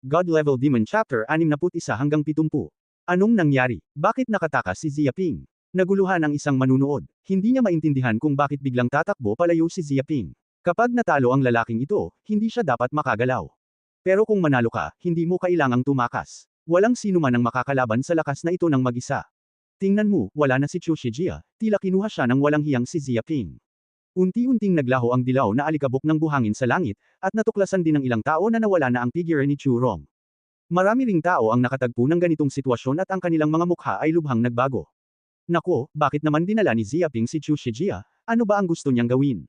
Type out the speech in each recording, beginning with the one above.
God Level Demon Chapter 61-70. Anong nangyari? Bakit nakatakas si Ziaping? Naguluhan ang isang manunood. Hindi niya maintindihan kung bakit biglang tatakbo palayo si Ziaping. Kapag natalo ang lalaking ito, hindi siya dapat makagalaw. Pero kung manalo ka, hindi mo kailangang tumakas. Walang sino man ang makakalaban sa lakas na ito ng mag-isa. Tingnan mo, wala na si Chu Shijia, tila kinuha siya ng walang hiyang si Ziaping. Unti-unting naglaho ang dilaw na alikabok ng buhangin sa langit, at natuklasan din ng ilang tao na nawala na ang figure ni Chu Rong. Marami ring tao ang nakatagpo ng ganitong sitwasyon at ang kanilang mga mukha ay lubhang nagbago. Nako, bakit naman dinala ni Ziaping si Chu Shijia? Ano ba ang gusto niyang gawin?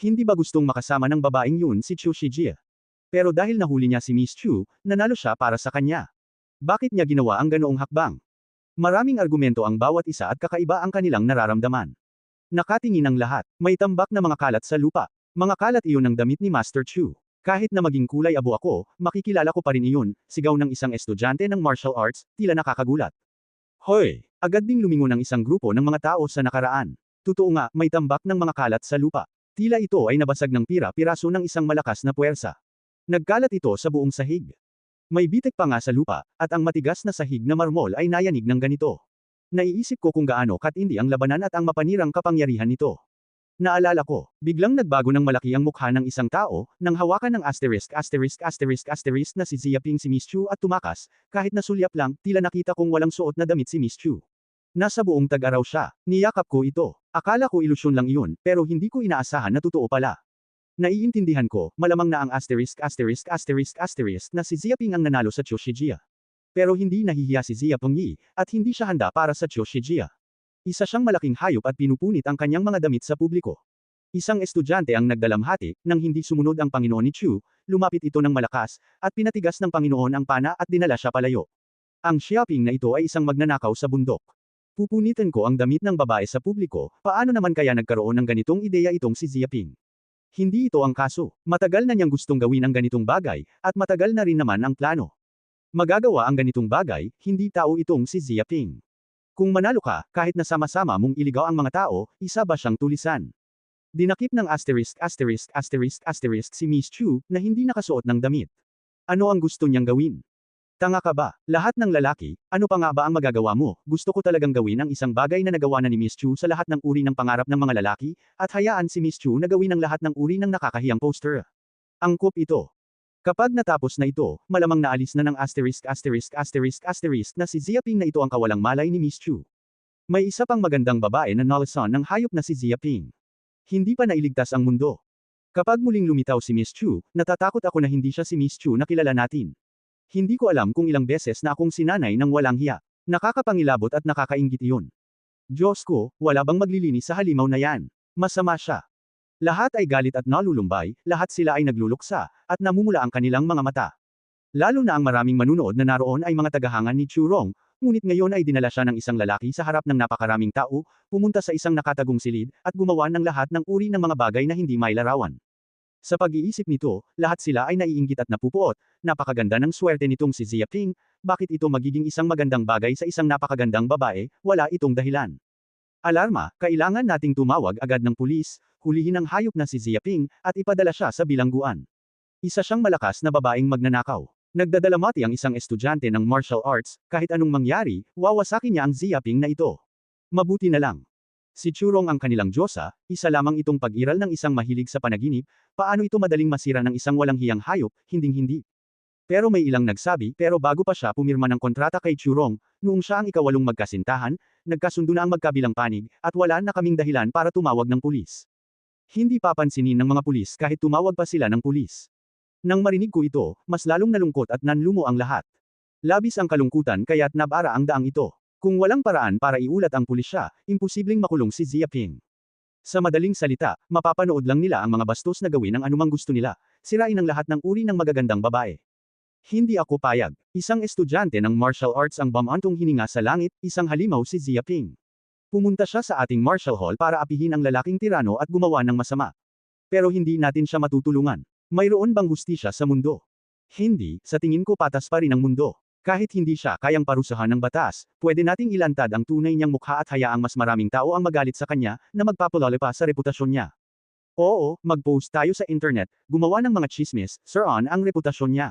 Hindi ba gustong makasama ng babaeng yun si Chu Shijia? Pero dahil nahuli niya si Miss Chu, nanalo siya para sa kanya. Bakit niya ginawa ang ganoong hakbang? Maraming argumento ang bawat isa at kakaiba ang kanilang nararamdaman. Nakatingin ang lahat. May tambak na mga kalat sa lupa. Mga kalat iyon ng damit ni Master Chu. Kahit na maging kulay abo ako, makikilala ko pa rin iyon, sigaw ng isang estudyante ng martial arts, tila nakakagulat. Hoy! Agad ding lumingon ang isang grupo ng mga tao sa nakaraan. Totoo nga, may tambak ng mga kalat sa lupa. Tila ito ay nabasag ng pira-piraso ng isang malakas na puwersa. Nagkalat ito sa buong sahig. May bitek pa nga sa lupa, at ang matigas na sahig na marmol ay nayanig ng ganito. Naiisip ko kung gaano katindi ang labanan at ang mapanirang kapangyarihan nito. Naalala ko, biglang nagbago ng malaki ang mukha ng isang tao, nang hawakan ng asterisk na si Ziaping si Miss Chu at tumakas, kahit na sulyap lang, tila nakita kong walang suot na damit si Miss Chu. Nasa buong tag-araw siya, niyakap ko ito. Akala ko ilusyon lang iyon, pero hindi ko inaasahan na totoo pala. Naiintindihan ko, malamang na ang asterisk na si Ziaping ang nanalo sa Chu Shijia. Pero hindi nahihiya si Ziaping Yi, at hindi siya handa para sa Chu Shijia. Isa siyang malaking hayop at pinupunit ang kanyang mga damit sa publiko. Isang estudyante ang nagdalamhati, nang hindi sumunod ang Panginoon ni Chu, lumapit ito ng malakas, at pinatigas ng Panginoon ang pana at dinala siya palayo. Ang Ziaping na ito ay isang magnanakaw sa bundok. Pupunitin ko ang damit ng babae sa publiko, paano naman kaya nagkaroon ng ganitong ideya itong si Ziaping? Hindi ito ang kaso. Matagal na niyang gustong gawin ang ganitong bagay, at matagal na rin naman ang plano. Magagawa ang ganitong bagay, hindi tao itong si Ziaping. Kung manalo ka, kahit na sama-sama mong iligaw ang mga tao, isa ba siyang tulisan? Dinakip ng asterisk si Miss Chu, na hindi nakasuot ng damit. Ano ang gusto niyang gawin? Tanga ka ba? Lahat ng lalaki, ano pa nga ba ang magagawa mo? Gusto ko talagang gawin ang isang bagay na nagawa na ni Miss Chu sa lahat ng uri ng pangarap ng mga lalaki, at hayaan si Miss Chu na gawin ang lahat ng uri ng nakakahiyang poster. Angkop ito. Kapag natapos na ito, malamang naalis na ng asterisk na si Ziaping na ito ang kawalang malay ni Miss Chu. May isa pang magandang babae na nalasan ng hayop na si Ziaping. Hindi pa nailigtas ang mundo. Kapag muling lumitaw si Miss Chu, natatakot ako na hindi siya si Miss Chu na kilala natin. Hindi ko alam kung ilang beses na akong sinanay ng walang hiya. Nakakapangilabot at nakakainggit iyon. Diyos ko, wala bang maglilinis sa halimaw na yan? Masama siya. Lahat ay galit at nalulumbay, lahat sila ay nagluluksa, at namumula ang kanilang mga mata. Lalo na ang maraming manunood na naroon ay mga tagahangan ni Chu Rong, ngunit ngayon ay dinala siya ng isang lalaki sa harap ng napakaraming tao, pumunta sa isang nakatagong silid, at gumawa ng lahat ng uri ng mga bagay na hindi mailarawan. Sa pag-iisip nito, lahat sila ay naiinggit at napupuot, napakaganda ng swerte nitong si Ziaping, bakit ito magiging isang magandang bagay sa isang napakagandang babae, wala itong dahilan. Alarma, kailangan nating tumawag agad ng pulis, hulihin ang hayop na si Ziaping, at ipadala siya sa bilangguan. Isa siyang malakas na babaeng magnanakaw. Nagdadalamati ang isang estudyante ng martial arts, kahit anong mangyari, wawasakin niya ang Ziaping na ito. Mabuti na lang. Si Churong ang kanilang diyosa, isa lamang itong pag-iral ng isang mahilig sa panaginip, paano ito madaling masira ng isang walang hiyang hayop, hinding-hindi. Pero may ilang nagsabi, pero bago pa siya pumirma ng kontrata kay Churong, noong siya ang ikawalong magkasintahan, nagkasundo na ang magkabilang panig, at wala na kaming dahilan para tumawag ng pulis. Hindi papansinin ng mga pulis kahit tumawag pa sila ng pulis. Nang marinig ko ito, mas lalong nalungkot at nanlumo ang lahat. Labis ang kalungkutan kaya't nabara ang daang ito. Kung walang paraan para iulat ang pulis siya, imposibleng makulong si Ziaping. Sa madaling salita, mapapanood lang nila ang mga bastos na gawin ang anumang gusto nila, sirain ang lahat ng uri ng magagandang babae. Hindi ako payag. Isang estudyante ng martial arts ang bumantong hininga sa langit, isang halimaw si Ziaping. Pumunta siya sa ating martial hall para apihin ang lalaking tirano at gumawa ng masama. Pero hindi natin siya matutulungan. Mayroon bang hustisya sa mundo? Hindi, sa tingin ko patas pa rin ang mundo. Kahit hindi siya kayang parusahan ng batas, pwede nating ilantad ang tunay niyang mukha at hayaang mas maraming tao ang magalit sa kanya, na magpapalala pa sa reputasyon niya. Oo, mag-post tayo sa internet, gumawa ng mga chismis, siraan ang reputasyon niya.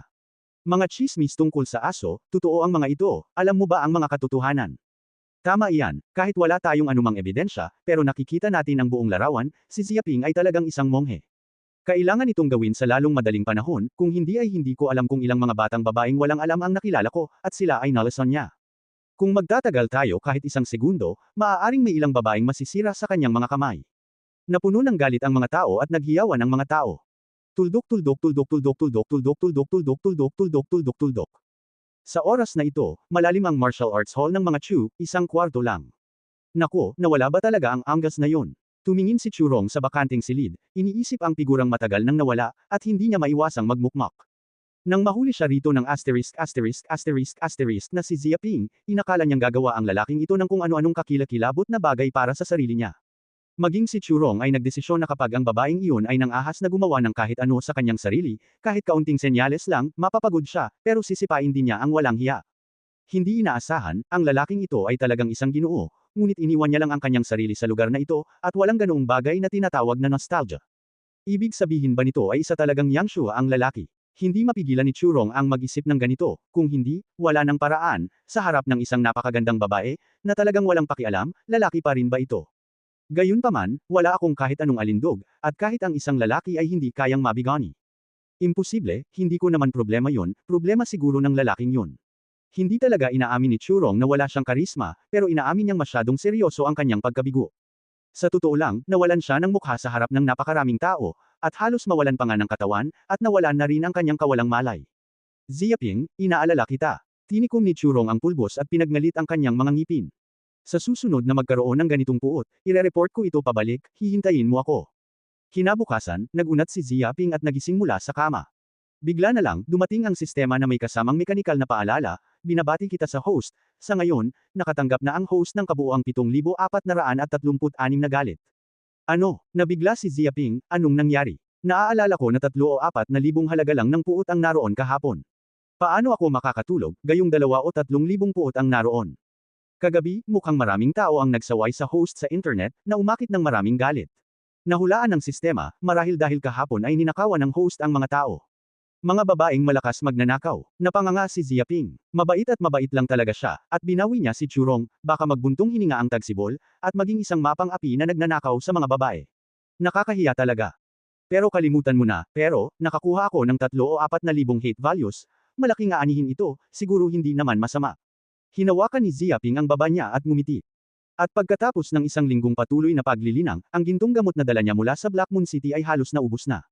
Mga chismis tungkol sa aso, totoo ang mga ito, alam mo ba ang mga katotohanan? Tama iyan, kahit wala tayong anumang ebidensya, pero nakikita natin ang buong larawan, si Xiaoping ay talagang isang monghe. Kailangan itong gawin sa lalong madaling panahon, kung hindi ay hindi ko alam kung ilang mga batang babaeng walang alam ang nakilala ko, at sila ay nalason niya. Kung magtatagal tayo kahit isang segundo, maaaring may ilang babaeng masisira sa kanyang mga kamay. Napuno ng galit ang mga tao at naghiyawan ang mga tao. Tuldok tuldok tuldok tuldok tuldok tuldok tuldok tuldok tuldok tuldok tuldok tuldok. Sa oras na ito, malalim ang martial arts hall ng mga Chu, isang kwarto lang. Nako, nawala ba talaga ang Angas na yon? Tumingin si Churong sa bakanting silid, iniisip ang figurang matagal nang nawala, at hindi niya maiwasang magmukmak. Nang mahuli siya rito ng na si Xiaoping, inakala niyang gagawa ang lalaking ito ng kung ano-anong kakilakilabot na bagay para sa sarili niya. Maging si Churong ay nagdesisyon na kapag ang babaeng iyon ay nang-ahas na gumawa ng kahit ano sa kanyang sarili, kahit kaunting senyales lang, mapapagod siya, pero sisipain din niya ang walang hiya. Hindi inaasahan, ang lalaking ito ay talagang isang ginoo, ngunit iniwan niya lang ang kanyang sarili sa lugar na ito, at walang ganoong bagay na tinatawag na nostalgia. Ibig sabihin ba nito ay isa talagang Yangshuo ang lalaki? Hindi mapigilan ni Churong ang mag-isip ng ganito, kung hindi, wala nang paraan, sa harap ng isang napakagandang babae, na talagang walang pakialam, lalaki pa rin ba ito? Gayunpaman, wala akong kahit anong alindog, at kahit ang isang lalaki ay hindi kayang mabigani. Imposible, hindi ko naman problema yon, problema siguro ng lalaking yon. Hindi talaga inaamin ni Churong na wala siyang karisma, pero inaamin niyang masyadong seryoso ang kanyang pagkabigo. Sa totoo lang, nawalan siya ng mukha sa harap ng napakaraming tao, at halos mawalan pa nga ng katawan, at nawalan na rin ang kanyang kawalang malay. Xiaoping, inaalala kita. Tinikom ni Churong ang pulbos at pinagnalit ang kanyang mga ngipin. Sa susunod na magkaroon ng ganitong puot, ire-report ko ito pabalik, hihintayin mo ako. Kinabukasan, nagunat si Xiaoping at nagising mula sa kama. Bigla na lang, dumating ang sistema na may kasamang mekanikal na paalala, binabati kita sa host, sa ngayon, nakatanggap na ang host ng kabuuang 7,436 na galit. Ano, nabigla si Xiaoping, anong nangyari? Naaalala ko na 3 o 4 na libong halaga lang ng puot ang naroon kahapon. Paano ako makakatulog, gayong 2 o 3,000 puot ang naroon? Kagabi, mukhang maraming tao ang nagsaway sa host sa internet, na umakit ng maraming galit. Nahulaan ng sistema, marahil dahil kahapon ay ninakawan ng host ang mga tao. Mga babaeng malakas magnanakaw, napanganga si Xiaoping. Mabait at mabait lang talaga siya, at binawi niya si Churong, baka magbuntong hininga ang tagsibol, at maging isang mapang api na nagnanakaw sa mga babae. Nakakahiya talaga. Pero kalimutan mo na, pero, nakakuha ako ng 3 o 4 na libong hate values, malaking aanihin ito, siguro hindi naman masama. Hinawakan ni Xiaoping ang baba niya at ngumiti. At pagkatapos ng isang linggong patuloy na paglilinang, ang gintong gamot na dala niya mula sa Black Moon City ay halos naubos na.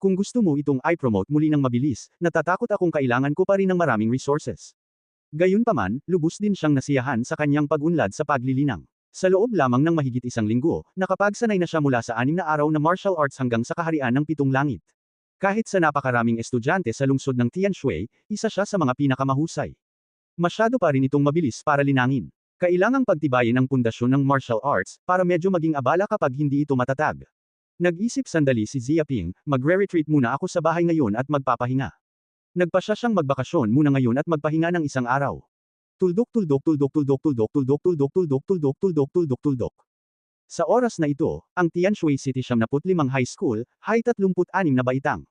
Kung gusto mo itong i-promote muli ng mabilis, natatakot akong kailangan ko pa rin ng maraming resources. Gayunpaman, lubos din siyang nasiyahan sa kanyang pag-unlad sa paglilinang. Sa loob lamang ng mahigit isang linggo, nakapagsanay na siya mula sa 6 na araw na martial arts hanggang sa kaharian ng 7 langit. Kahit sa napakaraming estudyante sa lungsod ng Tianshui, isa siya sa mga pinakamahusay. Masyado pa rin itong mabilis para linangin. Kailangang pagtibayin ang pundasyon ng martial arts, para medyo maging abala kapag hindi ito matatag. Nag-isip sandali si Xiaoping, magre-retreat muna ako sa bahay ngayon at magpapahinga. Nagpasya siyang magbakasyon muna ngayon at magpahinga ng isang araw. Tuldok tuldok tuldok tuldok tuldok tuldok tuldok tuldok tuldok tuldok tuldok tuldok. Sa oras na ito, ang Tianshui City 75 High School, hay 36 na baitang.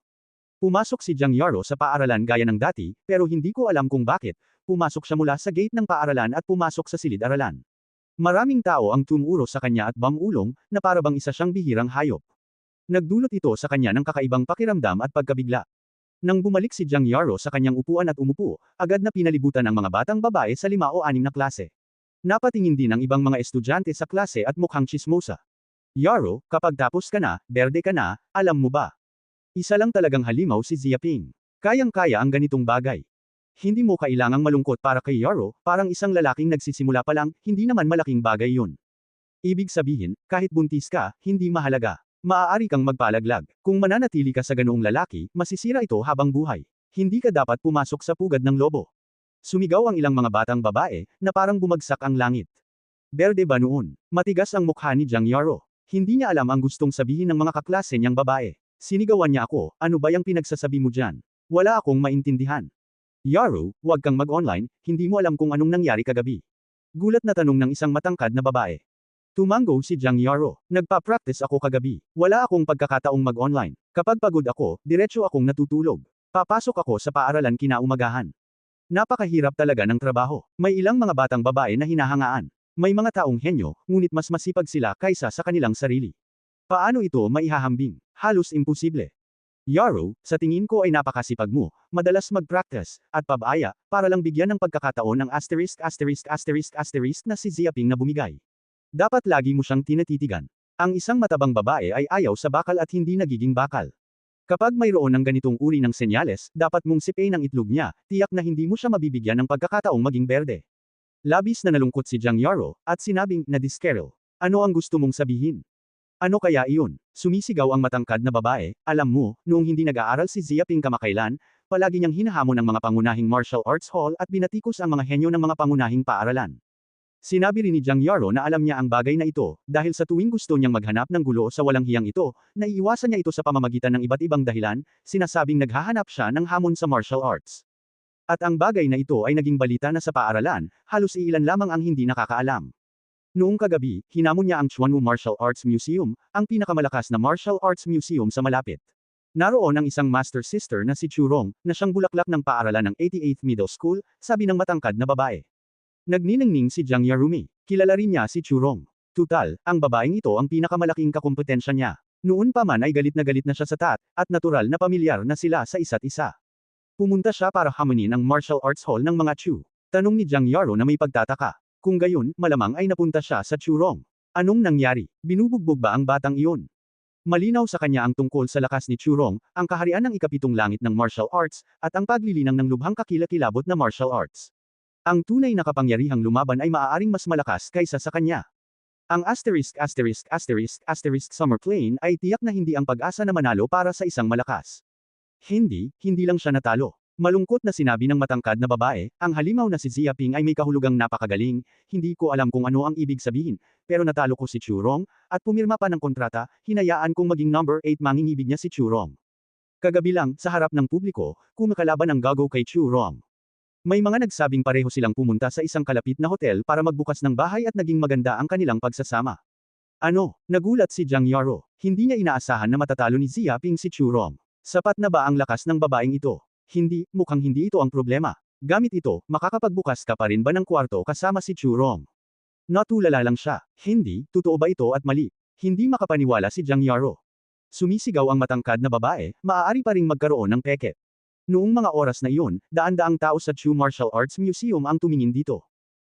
Pumasok si Jiang Yaro sa paaralan gaya ng dati, pero hindi ko alam kung bakit, pumasok siya mula sa gate ng paaralan at pumasok sa silid-aralan. Maraming tao ang tumuro sa kanya at bangulong, na parabang isa siyang bihirang hayop. Nagdulot ito sa kanya ng kakaibang pakiramdam at pagkabigla. Nang bumalik si Jiang Yaro sa kanyang upuan at umupo, agad na pinalibutan ang mga batang babae sa 5 o 6 na klase. Napatingin din ang ibang mga estudyante sa klase at mukhang chismosa. Yaro, kapag tapos ka na, berde ka na, alam mo ba? Isa lang talagang halimaw si Xiaoping. Kayang-kaya ang ganitong bagay. Hindi mo kailangang malungkot para kay Yaro, parang isang lalaking nagsisimula pa lang, hindi naman malaking bagay yun. Ibig sabihin, kahit buntis ka, hindi mahalaga. Maaari kang magpalaglag. Kung mananatili ka sa ganoong lalaki, masisira ito habang buhay. Hindi ka dapat pumasok sa pugad ng lobo. Sumigaw ang ilang mga batang babae, na parang bumagsak ang langit. Berde ba noon? Matigas ang mukha ni Jiang Yaro. Hindi niya alam ang gustong sabihin ng mga kaklase niyang babae. Sinigawan niya ako, ano ba yung pinagsasabi mo dyan? Wala akong maintindihan. Yaro, huwag kang mag-online, hindi mo alam kung anong nangyari kagabi. Gulat na tanong ng isang matangkad na babae. Tumango si Jiang Yaro. Nagpa-practice ako kagabi. Wala akong pagkakataong mag-online. Kapag pagod ako, diretso akong natutulog. Papasok ako sa paaralan kinaumagahan. Napakahirap talaga ng trabaho. May ilang mga batang babae na hinahangaan. May mga taong henyo, ngunit mas masipag sila kaysa sa kanilang sarili. Paano ito maihahambing? Halos imposible. Yaro, sa tingin ko ay napakasipag mo, madalas mag-practice, at pabaya, para lang bigyan ng pagkakataon ng ***** na si Ziaping na bumigay. Dapat lagi mo siyang tinatitigan. Ang isang matabang babae ay ayaw sa bakal at hindi nagiging bakal. Kapag mayroon ng ganitong uri ng senyales, dapat mong sipain ang itlog niya, tiyak na hindi mo siya mabibigyan ng pagkakataong maging berde. Labis na nalungkot si Jiang Yaro, at sinabing, na diskeril. Ano ang gusto mong sabihin? Ano kaya iyon? Sumisigaw ang matangkad na babae, alam mo, noong hindi nag-aaral si Ziaping kamakailan, palagi niyang hinahamon ng mga pangunahing martial arts hall at binatikos ang mga henyo ng mga pangunahing paaralan. Sinabi rin ni Jiang Yaro na alam niya ang bagay na ito, dahil sa tuwing gusto niyang maghanap ng gulo sa walang hiyang ito, naiiwasan niya ito sa pamamagitan ng iba't ibang dahilan, sinasabing naghahanap siya ng hamon sa martial arts. At ang bagay na ito ay naging balita na sa paaralan, halos iilan lamang ang hindi nakakaalam. Noong kagabi, hinamon niya ang Chuanwu Martial Arts Museum, ang pinakamalakas na martial arts museum sa malapit. Naroon ang isang master sister na si Chu Rong, na siyang bulaklak ng paaralan ng 88th Middle School, sabi ng matangkad na babae. Nagniningning si Jiang Yarumi. Kilala rin niya si Chu Rong. Tutal, ang babaeng ito ang pinakamalaking kakumpetensya niya. Noon pa man ay galit na siya sa Tat, at natural na pamilyar na sila sa isa't isa. Pumunta siya para hamonin ang martial arts hall ng mga Chu. Tanong ni Jiang Yaro na may pagtataka. Kung gayon, malamang ay napunta siya sa Chu Rong. Anong nangyari? Binubugbog ba ang batang iyon? Malinaw sa kanya ang tungkol sa lakas ni Chu Rong, ang kaharian ng ikapitong langit ng martial arts, at ang paglilinang ng lubhang kakilakilabot na martial arts. Ang tunay na kapangyarihang lumaban ay maaaring mas malakas kaysa sa kanya. Ang ***** Summer Plane ay tiyak na hindi ang pag-asa na manalo para sa isang malakas. Hindi lang siya natalo. Malungkot na sinabi ng matangkad na babae, ang halimaw na si Ziaping ay may kahulugang napakagaling, hindi ko alam kung ano ang ibig sabihin, pero natalo ko si Chu Rong, at pumirma pa ng kontrata, hinayaan kong maging number 8 mangingibig niya si Chu Rong. Kagabi lang, sa harap ng publiko, kumakalaban ang gago kay Chu Rong. May mga nagsabing pareho silang pumunta sa isang kalapit na hotel para magbukas ng bahay at naging maganda ang kanilang pagsasama. Ano? Nagulat si Jiang Yaro. Hindi niya inaasahan na matatalo ni Ziaping si Chu Rong. Sapat na ba ang lakas ng babaeng ito? Mukhang hindi ito ang problema. Gamit ito, makakapagbukas ka pa rin ba ng kwarto kasama si Chu Rong? Natulala lang siya. Totoo ba ito at mali? Hindi makapaniwala si Jiang Yaro. Sumisigaw ang matangkad na babae, maaari pa ring magkaroon ng peke. Noong mga oras na iyon, daan-daang tao sa Chu Martial Arts Museum ang tumingin dito.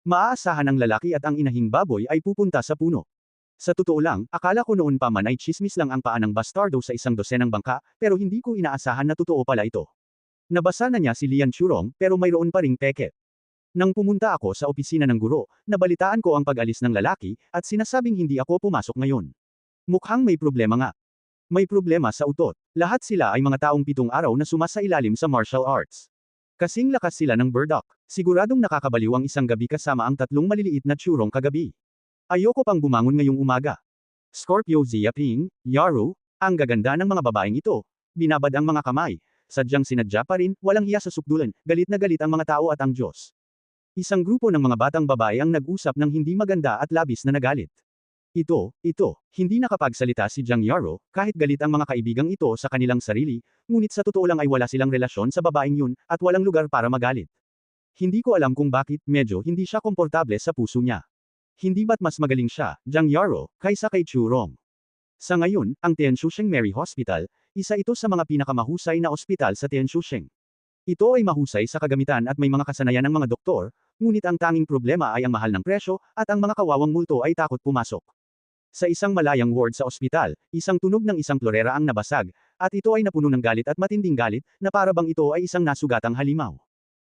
Maaasahan ang lalaki at ang inahing baboy ay pupunta sa puno. Sa totoo lang, akala ko noon pa man ay chismis lang ang paa ng bastardo sa isang dosenang bangka, pero hindi ko inaasahan na totoo pala ito. Nabasa na niya si Lian Churong, pero mayroon pa ring peke. Nang pumunta ako sa opisina ng guro, nabalitaan ko ang pag-alis ng lalaki, at sinasabing hindi ako pumasok ngayon. Mukhang may problema nga. May problema sa utot. Lahat sila ay mga taong 7 araw na sumasailalim sa martial arts. Kasing lakas sila ng burdock. Siguradong nakakabaliw ang isang gabi kasama ang 3 maliliit na Churong kagabi. Ayoko pang bumangon ngayong umaga. Scorpio Ziaping, Yaro, ang gaganda ng mga babaeng ito. Binabad ang mga kamay. Sadyang sinadya pa rin, walang hiya sa sukdulan, galit na galit ang mga tao at ang Diyos. Isang grupo ng mga batang babae ang nag-usap ng hindi maganda at labis na nagalit. Hindi nakapagsalita si Jiang Yaro, kahit galit ang mga kaibigang ito sa kanilang sarili, ngunit sa totoo lang ay wala silang relasyon sa babaeng yun, at walang lugar para magalit. Hindi ko alam kung bakit, medyo hindi siya komportable sa puso niya. Hindi ba't mas magaling siya, Jiang Yaro, kaysa kay Chu Rong? Sa ngayon, ang Tianshusheng Mary Hospital, isa ito sa mga pinakamahusay na ospital sa Tianshusheng. Ito ay mahusay sa kagamitan at may mga kasanayan ng mga doktor, ngunit ang tanging problema ay ang mahal ng presyo, at ang mga kawawang multo ay takot pumasok. Sa isang malayang ward sa ospital, isang tunog ng isang klorera ang nabasag, at ito ay napuno ng galit at matinding galit, na para bang ito ay isang nasugatang halimaw.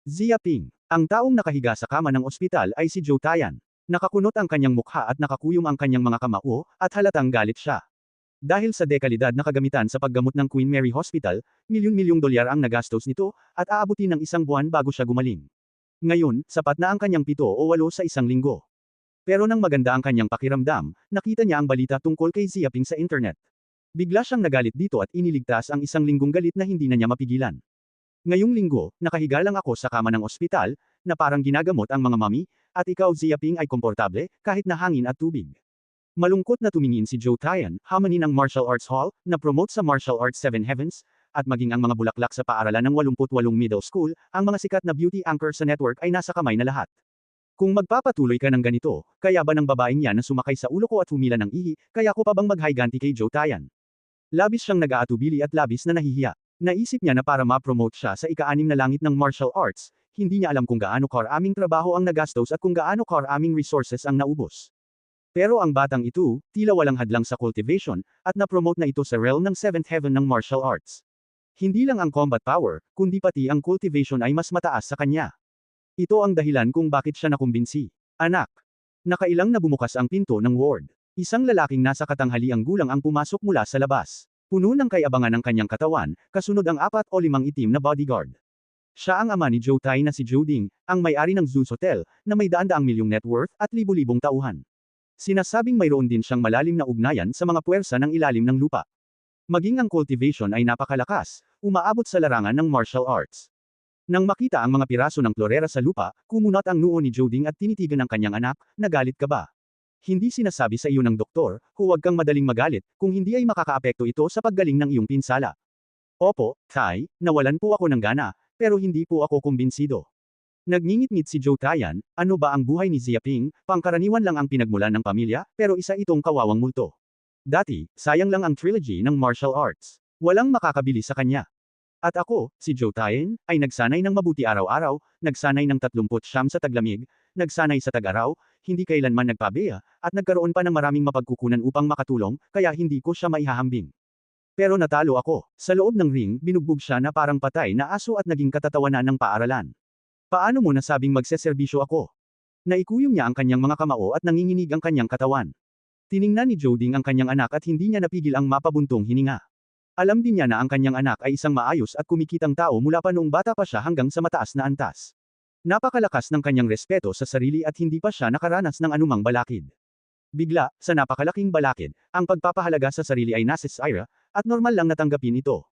Ziaping, ang taong nakahiga sa kama ng ospital ay si Zhou Taiyan. Nakakunot ang kanyang mukha at nakakuyom ang kanyang mga kamao, at halatang galit siya. Dahil sa dekalidad na kagamitan sa paggamot ng Queen Mary Hospital, milyon-milyong dolyar ang nagastos nito, at aabutin ng 1 buwan bago siya gumaling. Ngayon, sapat na ang kanyang 7 o 8 sa isang linggo. Pero nang maganda ang kanyang pakiramdam, nakita niya ang balita tungkol kay Ziaping sa internet. Bigla siyang nagalit dito at iniligtas ang 1 linggong galit na hindi na niya mapigilan. Ngayong linggo, nakahiga lang ako sa kama ng ospital, na parang ginagamot ang mga mami, at ikaw Ziaping ay komportable, kahit na hangin at tubig. Malungkot na tumingin si Zhou Taiyan, hamanin ang Martial Arts Hall, na promote sa Martial Arts 7 Heavens, at maging ang mga bulaklak sa paaralan ng 88 middle school, ang mga sikat na beauty anchor sa network ay nasa kamay na lahat. Kung magpapatuloy ka ng ganito, kaya ba ng babaeng yan na sumakay sa ulo ko at humila ng ihi, kaya ko pa bang maghiganti kay Joe Tayan? Labis siyang nag-aatubili at labis na nahihiya. Naisip niya na para ma-promote siya sa ika-6 na langit ng martial arts, hindi niya alam kung gaano karaming trabaho ang nagastos at kung gaano karaming resources ang naubos. Pero ang batang ito, tila walang hadlang sa cultivation, at na-promote na ito sa realm ng 7th heaven ng martial arts. Hindi lang ang combat power, kundi pati ang cultivation ay mas mataas sa kanya. Ito ang dahilan kung bakit siya nakumbinsi. Anak. Nakailang na bumukas ang pinto ng ward. Isang lalaking nasa katanghaliang gulang ang pumasok mula sa labas. Puno ng kayabangan ng kanyang katawan, kasunod ang 4 o 5 itim na bodyguard. Siya ang ama ni Joe Tai na si Joe Ding, ang may-ari ng Zeus Hotel, na may daan-daang milyong net worth at libu-libong tauhan. Sinasabing mayroon din siyang malalim na ugnayan sa mga puwersa ng ilalim ng lupa. Maging ang cultivation ay napakalakas, umaabot sa larangan ng martial arts. Nang makita ang mga piraso ng florera sa lupa, kumunat ang noo ni Joe Ding at tinitigan ang kanyang anak, nagalit ka ba? Hindi sinasabi sa iyo ng doktor, huwag kang madaling magalit, kung hindi ay makakaapekto ito sa paggaling ng iyong pinsala. Opo, Tay, nawalan po ako ng gana, pero hindi po ako kumbinsido. Nagngingit-ngit si Joe Tayan, ano ba ang buhay ni Zia Ping, pangkaraniwan lang ang pinagmulan ng pamilya, pero isa itong kawawang multo. Dati, sayang lang ang trilogy ng martial arts. Walang makakabili sa kanya. At ako, si Joe Tayan, ay nagsanay ng mabuti araw-araw, nagsanay ng 39 sa taglamig, nagsanay sa tag-araw, hindi kailanman nagpabeya, at nagkaroon pa ng maraming mapagkukunan upang makatulong, kaya hindi ko siya maihahambing. Pero natalo ako. Sa loob ng ring, binugbog siya na parang patay na aso at naging katatawanan ng paaralan. Paano mo nasabing magseserbisyo ako? Naikuyom niya ang kanyang mga kamao at nanginginig ang kanyang katawan. Tiningnan ni Joe Ding ang kanyang anak at hindi niya napigil ang mapabuntong hininga. Alam din niya na ang kanyang anak ay isang maayos at kumikitang tao mula pa noong bata pa siya hanggang sa mataas na antas. Napakalakas ng kanyang respeto sa sarili at hindi pa siya nakaranas ng anumang balakid. Bigla, sa napakalaking balakid, ang pagpapahalaga sa sarili ay nasisira, at normal lang natanggapin ito.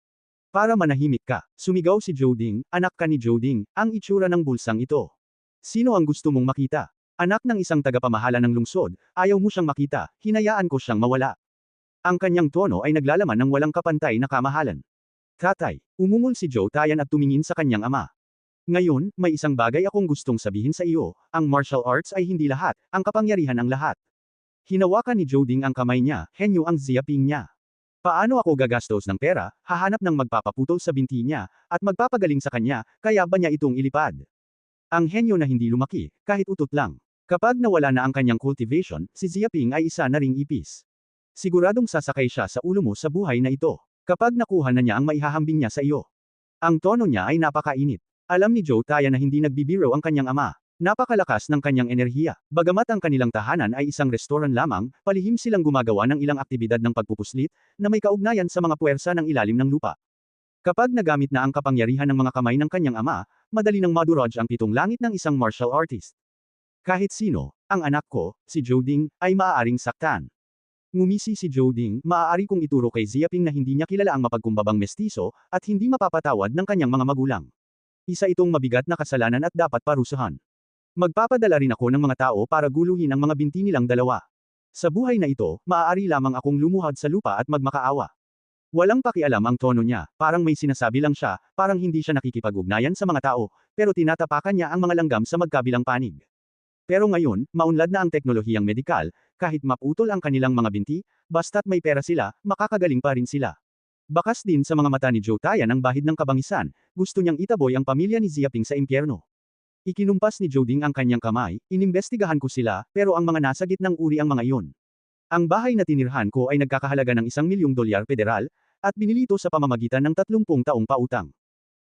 Para manahimik ka, sumigaw si Joe Ding, anak ka ni Joe Ding, ang itsura ng bulsang ito. Sino ang gusto mong makita? Anak ng isang tagapamahala ng lungsod, ayaw mo siyang makita, hinayaan ko siyang mawala. Ang kanyang tono ay naglalaman ng walang kapantay na kamahalan. Tatay, umungol si Joe Tayan at tumingin sa kanyang ama. Ngayon, may isang bagay akong gustong sabihin sa iyo, ang martial arts ay hindi lahat, ang kapangyarihan ang lahat. Hinawakan ni Joe Ding ang kamay niya, henyo ang Zia Ping niya. Paano ako gagastos ng pera, hahanap ng magpapaputol sa binti niya, at magpapagaling sa kanya, kaya ba niya itong ilipad? Ang henyo na hindi lumaki, kahit utot lang. Kapag nawala na ang kanyang cultivation, si Zia Ping ay isa na ring ipis. Siguradong sasakay siya sa ulo mo sa buhay na ito. Kapag nakuha na niya ang maihahambing niya sa iyo. Ang tono niya ay napakainit. Alam ni Joe Tayan na hindi nagbibiro ang kanyang ama. Napakalakas ng kanyang enerhiya. Bagamat ang kanilang tahanan ay isang restoran lamang, palihim silang gumagawa ng ilang aktibidad ng pagpupuslit, na may kaugnayan sa mga puwersa ng ilalim ng lupa. Kapag nagamit na ang kapangyarihan ng mga kamay ng kanyang ama, madali nang madurog ang 7 langit ng isang martial artist. Kahit sino, ang anak ko, si Joe Ding, ay maaaring saktan. Ngumisi si Joe Ding, maaari kong ituro kay Zia Ping na hindi niya kilala ang mapagkumbabang mestizo, at hindi mapapatawad ng kanyang mga magulang. Isa itong mabigat na kasalanan at dapat parusahan. Magpapadala rin ako ng mga tao para guluhin ang mga binti nilang dalawa. Sa buhay na ito, maaari lamang akong lumuhad sa lupa at magmakaawa. Walang pakialam ang tono niya, parang may sinasabi lang siya, parang hindi siya nakikipag-ugnayan sa mga tao, pero tinatapakan niya ang mga langgam sa magkabilang panig. Pero ngayon, maunlad na ang teknolohiyang medikal, kahit maputol ang kanilang mga binti, basta't may pera sila, makakagaling pa rin sila. Bakas din sa mga mata ni Joe Tayan ang bahid ng kabangisan, gusto niyang itaboy ang pamilya ni Zia Ping sa impyerno. Ikinumpas ni Joe Ding ang kanyang kamay, inimbestigahan ko sila, pero ang mga nasa gitnang uri ang mga iyon. Ang bahay na tinirhan ko ay nagkakahalaga ng $1,000,000 federal, at binili ito sa pamamagitan ng 30 taong pautang.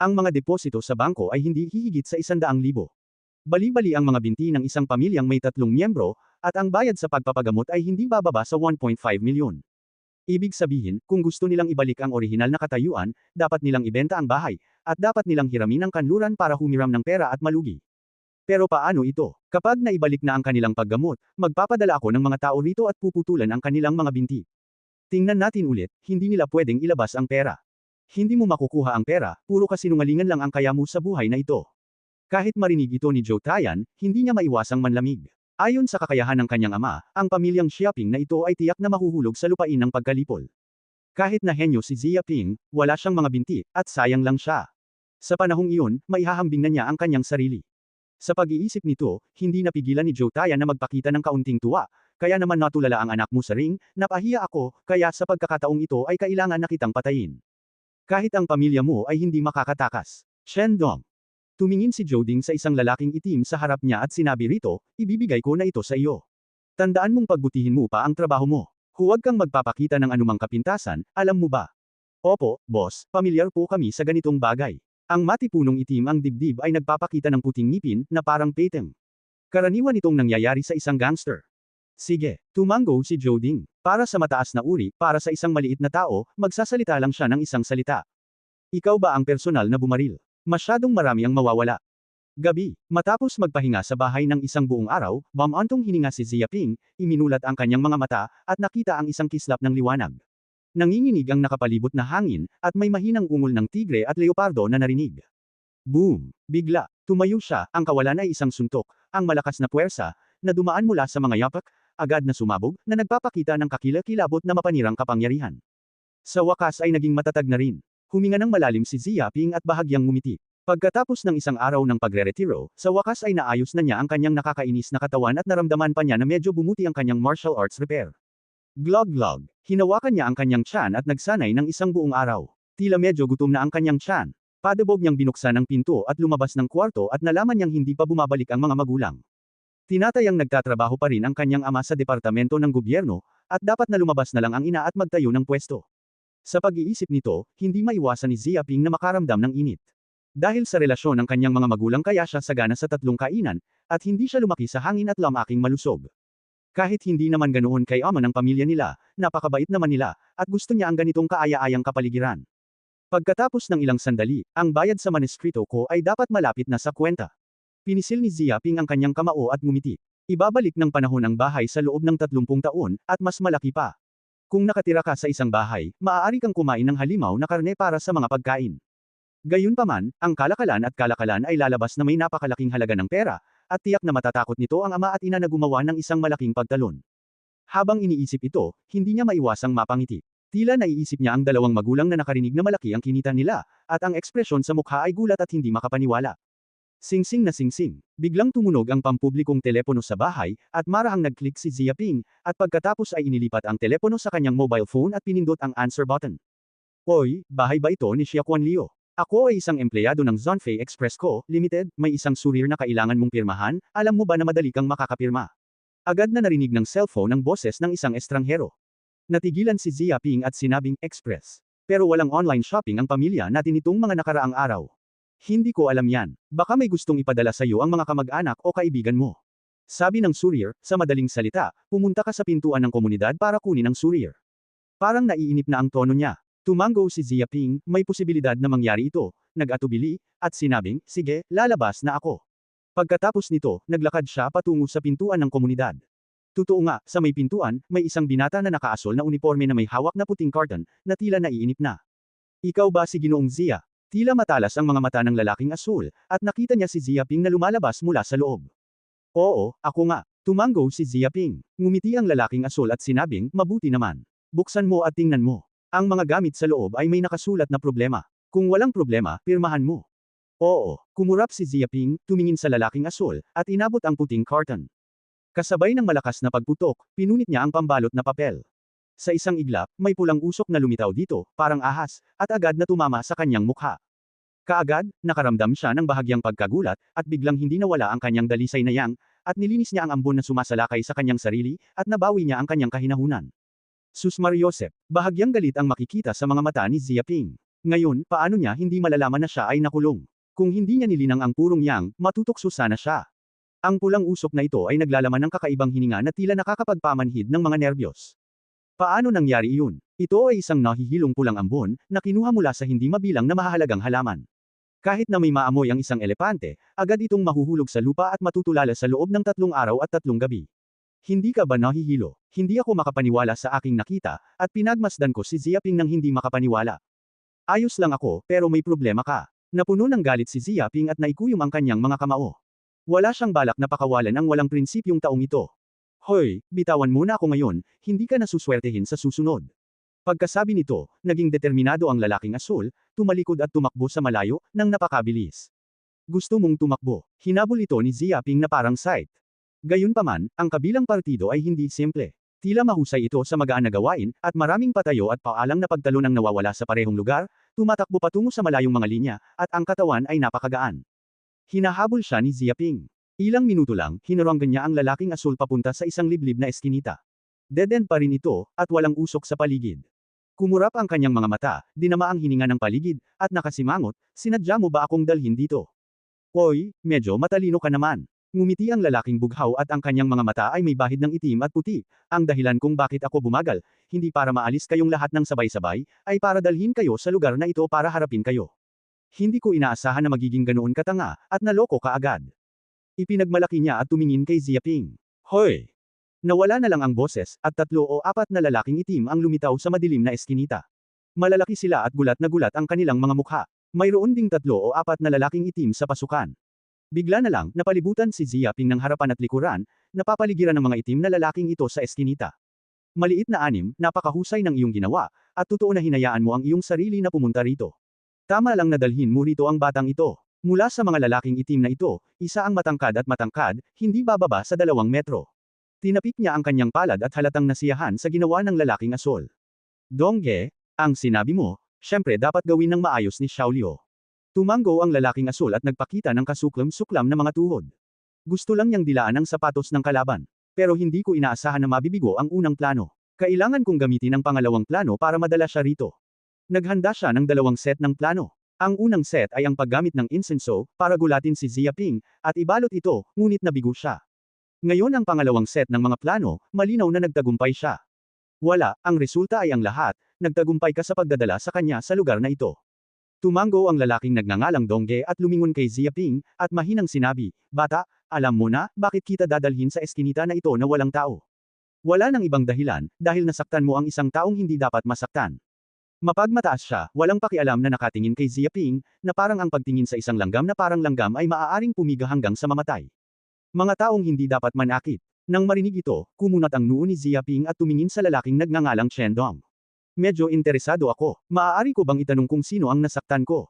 Ang mga deposito sa bangko ay hindi hihigit sa 100,000. Bali-bali ang mga binti ng isang pamilyang may 3 miyembro, at ang bayad sa pagpapagamot ay hindi bababa sa 1.5 milyon. Ibig sabihin, kung gusto nilang ibalik ang orihinal na katayuan, dapat nilang ibenta ang bahay, at dapat nilang hiramin ang kanluran para humiram ng pera at malugi. Pero paano ito? Kapag naibalik na ang kanilang paggamot, magpapadala ako ng mga tao rito at puputulan ang kanilang mga binti. Tingnan natin ulit, hindi nila pwedeng ilabas ang pera. Hindi mo makukuha ang pera, puro kasinungalingan lang ang kaya mo sa buhay na ito. Kahit marinig ito ni Joe Tayan, hindi niya maiwasang manlamig. Ayon sa kakayahan ng kanyang ama, ang pamilyang Xiaoping na ito ay tiyak na mahuhulog sa lupain ng pagkalipol. Kahit na henyo si Xia Ping, wala siyang mga binti, at sayang lang siya. Sa panahong iyon, maihahambing na niya ang kanyang sarili. Sa pag-iisip nito, hindi napigilan ni Zhou Taya na magpakita ng kaunting tuwa, kaya naman natulala ang anak mo sa ring, napahiya ako, kaya sa pagkakataong ito ay kailangan na kitang patayin. Kahit ang pamilya mo ay hindi makakatakas. Shen Dong. Tumingin si Zhou Ding sa isang lalaking itim sa harap niya at sinabi rito, ibibigay ko na ito sa iyo. Tandaan mong pagbutihin mo pa ang trabaho mo. Huwag kang magpapakita ng anumang kapintasan, alam mo ba? Opo, boss, pamilyar po kami sa ganitong bagay. Ang matipunong itim ang dibdib ay nagpapakita ng puting ngipin, na parang peteng. Karaniwan itong nangyayari sa isang gangster. Sige, tumango si Zhou Ding. Para sa mataas na uri, para sa isang maliit na tao, magsasalita lang siya ng isang salita. Ikaw ba ang personal na bumaril? Masyadong marami ang mawawala. Gabi, matapos magpahinga sa bahay ng isang buong araw, bamantong hininga si Xia Ping, iminulat ang kanyang mga mata, at nakita ang isang kislap ng liwanag. Nanginginig ang nakapalibot na hangin, at may mahinang ungol ng tigre at leopardo na narinig. Boom! Bigla, tumayo siya, ang kawalan ay isang suntok, ang malakas na puwersa, na dumaan mula sa mga yapak, agad na sumabog, na nagpapakita ng kakilakilabot na mapanirang kapangyarihan. Sa wakas ay naging matatag na rin. Huminga ng malalim si Xia Ping at bahagyang ngumiti. Pagkatapos ng isang araw ng pagre-retiro, sa wakas ay naayos na niya ang kanyang nakakainis na katawan at naramdaman pa niya na medyo bumuti ang kanyang martial arts repair. Glog-glog. Hinawakan niya ang kanyang tiyan at nagsanay ng isang buong araw. Tila medyo gutom na ang kanyang tiyan. Padabog niyang binuksan ang pinto at lumabas ng kwarto at nalaman niyang hindi pa bumabalik ang mga magulang. Tinatayang nagtatrabaho pa rin ang kanyang ama sa departamento ng gobyerno, at dapat na lumabas na lang ang ina at magtayo ng pwesto. Sa pag-iisip nito, hindi maiwasan ni Xia Ping na makaramdam ng init. Dahil sa relasyon ng kanyang mga magulang kaya siya sagana sa tatlong kainan, at hindi siya lumaki sa hangin at lamaking malusog. Kahit hindi naman ganoon kay ama ng pamilya nila, napakabait naman nila, at gusto niya ang ganitong kaaya-ayang kapaligiran. Pagkatapos ng ilang sandali, ang bayad sa maneskrito ko ay dapat malapit na sa kwenta. Pinisil ni Xia Ping ang kanyang kamao at ngumiti. Ibabalik ng panahon ang bahay sa loob ng 30 taon, at mas malaki pa. Kung nakatira ka sa isang bahay, maaari kang kumain ng halimaw na karne para sa mga pagkain. Gayunpaman, ang kalakalan ay lalabas na may napakalaking halaga ng pera, at tiyak na matatakot nito ang ama at ina na gumawa ng isang malaking pagtalon. Habang iniisip ito, hindi niya maiwasang mapangiti. Tila naiisip niya ang dalawang magulang na nakarinig na malaki ang kinita nila, at ang ekspresyon sa mukha ay gulat at hindi makapaniwala. Singsing na singsing. Biglang tumunog ang pampublikong telepono sa bahay, at marahang nag-click si Xia Ping, at pagkatapos ay inilipat ang telepono sa kanyang mobile phone at pinindot ang answer button. Oy, bahay ba ito ni Xia Quan Liu? Ako ay isang empleyado ng Zonfei Express Co., Limited, may isang surir na kailangan mong pirmahan, alam mo ba na madali kang makakapirma? Agad na narinig ng cellphone ang boses ng isang estranghero. Natigilan si Xia Ping at sinabing, Express. Pero walang online shopping ang pamilya natin nitong mga nakaraang araw. Hindi ko alam yan. Baka may gustong ipadala sa iyo ang mga kamag-anak o kaibigan mo. Sabi ng surir, sa madaling salita, pumunta ka sa pintuan ng komunidad para kunin ang surir. Parang naiinip na ang tono niya. Tumango si Xia Ping, may posibilidad na mangyari ito, nag-atubili, at sinabing, sige, lalabas na ako. Pagkatapos nito, naglakad siya patungo sa pintuan ng komunidad. Totoo nga, sa may pintuan, may isang binata na nakaasol na uniforme na may hawak na puting karton, na tila naiinip na. Ikaw ba si Ginoong Xia? Tila matalas ang mga mata ng lalaking asul, at nakita niya si Xia Ping na lumalabas mula sa loob. Oo, ako nga. Tumango si Xia Ping. Ngumiti ang lalaking asul at sinabing, mabuti naman. Buksan mo at tingnan mo. Ang mga gamit sa loob ay may nakasulat na problema. Kung walang problema, pirmahan mo. Oo, kumurap si Xia Ping, tumingin sa lalaking asul, at inabot ang puting karton. Kasabay ng malakas na pagputok, pinunit niya ang pambalot na papel. Sa isang iglap, may pulang usok na lumitaw dito, parang ahas, at agad na tumama sa kanyang mukha. Kaagad, nakaramdam siya ng bahagyang pagkagulat, at biglang hindi nawala ang kanyang dalisay na yang, at nilinis niya ang ambon na sumasalakay sa kanyang sarili, at nabawi niya ang kanyang kahinahunan. Sus Mariosep, bahagyang galit ang makikita sa mga mata ni Xia Ping. Ngayon, paano niya hindi malalaman na siya ay nakulong? Kung hindi niya nilinang ang purong yang, matutokso sana siya. Ang pulang usok na ito ay naglalaman ng kakaibang hininga na tila nakakapagpamanhid ng mga nerbiyos. Paano nangyari iyon? Ito ay isang nahihilong pulang ambon, na kinuha mula sa hindi mabilang na mahahalagang halaman. Kahit na may maamoy ang isang elepante, agad itong mahuhulog sa lupa at matutulala sa loob ng 3 araw at 3 gabi. Hindi ka ba nahihilo? Hindi ako makapaniwala sa aking nakita, at pinagmasdan ko si Xia Ping nang hindi makapaniwala. Ayos lang ako, pero may problema ka. Napuno ng galit si Xia Ping at naikuyom ang kanyang mga kamao. Wala siyang balak na pakawalan ang walang prinsipyong taong ito. Hoy, bitawan muna ako ngayon, hindi ka nasuswertehin sa susunod. Pagkasabi nito, naging determinado ang lalaking asul, tumalikod at tumakbo sa malayo, nang napakabilis. Gusto mong tumakbo? Hinabol ito ni Ziaping na parang sight. Gayunpaman, ang kabilang partido ay hindi simple. Tila mahusay ito sa magaan na gawain, at maraming patayo at paalang na pagtalo nang nawawala sa parehong lugar, tumatakbo patungo sa malayong mga linya, at ang katawan ay napakagaan. Hinahabol siya ni Ziaping. Ilang minuto lang, hinaranggan niya ang lalaking asul papunta sa isang liblib na eskinita. Dead end pa rin ito, at walang usok sa paligid. Kumurap ang kanyang mga mata, dinama ang hininga ng paligid, at nakasimangot, sinadya mo ba akong dalhin dito? Hoy, medyo matalino ka naman. Ngumiti ang lalaking bughaw at ang kanyang mga mata ay may bahid ng itim at puti. Ang dahilan kung bakit ako bumagal, hindi para maalis kayong lahat ng sabay-sabay, ay para dalhin kayo sa lugar na ito para harapin kayo. Hindi ko inaasahan na magiging ganoon katanga, at naloko ka agad. Ipinagmalaki niya at tumingin kay Ziaping. Hoy! Nawala na lang ang boses, at 3 o 4 na lalaking itim ang lumitaw sa madilim na eskinita. Malalaki sila at gulat na gulat ang kanilang mga mukha. Mayroon ding 3 o 4 na lalaking itim sa pasukan. Bigla na lang, napalibutan si Ziaping ng harapan at likuran, napapaligiran ng mga itim na lalaking ito sa eskinita. Maliit na anim, napakahusay ng iyong ginawa, at totoo na hinayaan mo ang iyong sarili na pumunta rito. Tama lang na dalhin mo rito ang batang ito. Mula sa mga lalaking itim na ito, isa ang matangkad at matangkad, hindi bababa sa 2 metro. Tinapik niya ang kanyang palad at halatang nasiyahan sa ginawa ng lalaking asul. Dongge, ang sinabi mo, syempre dapat gawin ng maayos ni Xiaoliu. Tumango ang lalaking asul at nagpakita ng kasuklam-suklam na mga tuhod. Gusto lang niyang dilaan ang sapatos ng kalaban. Pero hindi ko inaasahan na mabibigo ang unang plano. Kailangan kong gamitin ang pangalawang plano para madala siya rito. Naghanda siya ng 2 set ng plano. Ang unang set ay ang paggamit ng insenso para gulatin si Ziaping, at ibalot ito, ngunit nabigo siya. Ngayon ang pangalawang set ng mga plano, malinaw na nagtagumpay siya. Wala, ang resulta ay ang lahat, nagtagumpay ka sa pagdadala sa kanya sa lugar na ito. Tumango ang lalaking nagngangalang Dongge at lumingon kay Ziaping, at mahinang sinabi, Bata, alam mo na, bakit kita dadalhin sa eskinita na ito na walang tao? Wala nang ibang dahilan, dahil nasaktan mo ang isang taong hindi dapat masaktan. Mapagmataas siya, walang pakialam na nakatingin kay Ziaping, na parang ang pagtingin sa isang langgam na parang langgam ay maaaring pumiga hanggang sa mamatay. Mga taong hindi dapat manakit. Nang marinig ito, kumunat ang noo ni Ziaping at tumingin sa lalaking nagngangalang Chendong. Medyo interesado ako, maaari ko bang itanong kung sino ang nasaktan ko?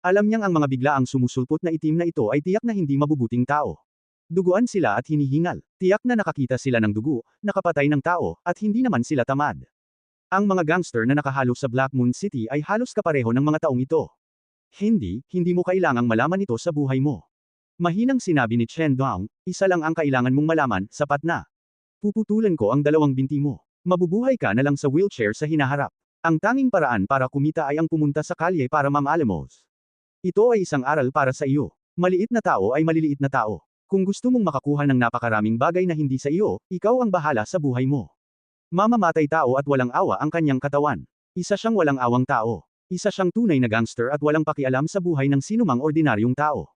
Alam niyang ang mga biglaang sumusulpot na itim na ito ay tiyak na hindi mabubuting tao. Duguan sila at hinihingal, tiyak na nakakita sila ng dugo, nakapatay ng tao, at hindi naman sila tamad. Ang mga gangster na nakahalo sa Black Moon City ay halos kapareho ng mga taong ito. Hindi mo kailangang malaman ito sa buhay mo. Mahinang sinabi ni Chen Dong, isa lang ang kailangan mong malaman, sapat na. Puputulan ko ang 2 binti mo. Mabubuhay ka na lang sa wheelchair sa hinaharap. Ang tanging paraan para kumita ay ang pumunta sa kalye para mamaalemos. Ito ay isang aral para sa iyo. Maliit na tao ay maliliit na tao. Kung gusto mong makakuha ng napakaraming bagay na hindi sa iyo, ikaw ang bahala sa buhay mo. Mamamatay tao at walang awa ang kanyang katawan. Isa siyang walang awang tao. Isa siyang tunay na gangster at walang pakialam sa buhay ng sinumang ordinaryong tao.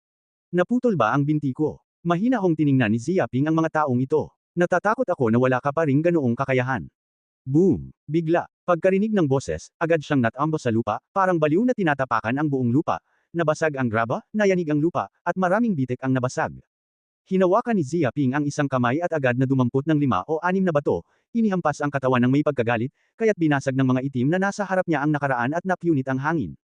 Naputol ba ang binti ko? Mahina hong tiningnan ni Ziaping ang mga taong ito. Natatakot ako na wala ka pa ring ganoong kakayahan. Boom! Bigla, pagkarinig ng boses, agad siyang natambo sa lupa, parang baliw na tinatapakan ang buong lupa. Nabasag ang graba, nayanig ang lupa, at maraming bitik ang nabasag. Hinawakan ni Ziaping ang isang kamay at agad na dumampot ng 5 o 6 na bato, inihampas ang katawan ng may pagkagalit, kaya't binasag ng mga itim na nasa harap niya ang nakaraan at napunit ang hangin.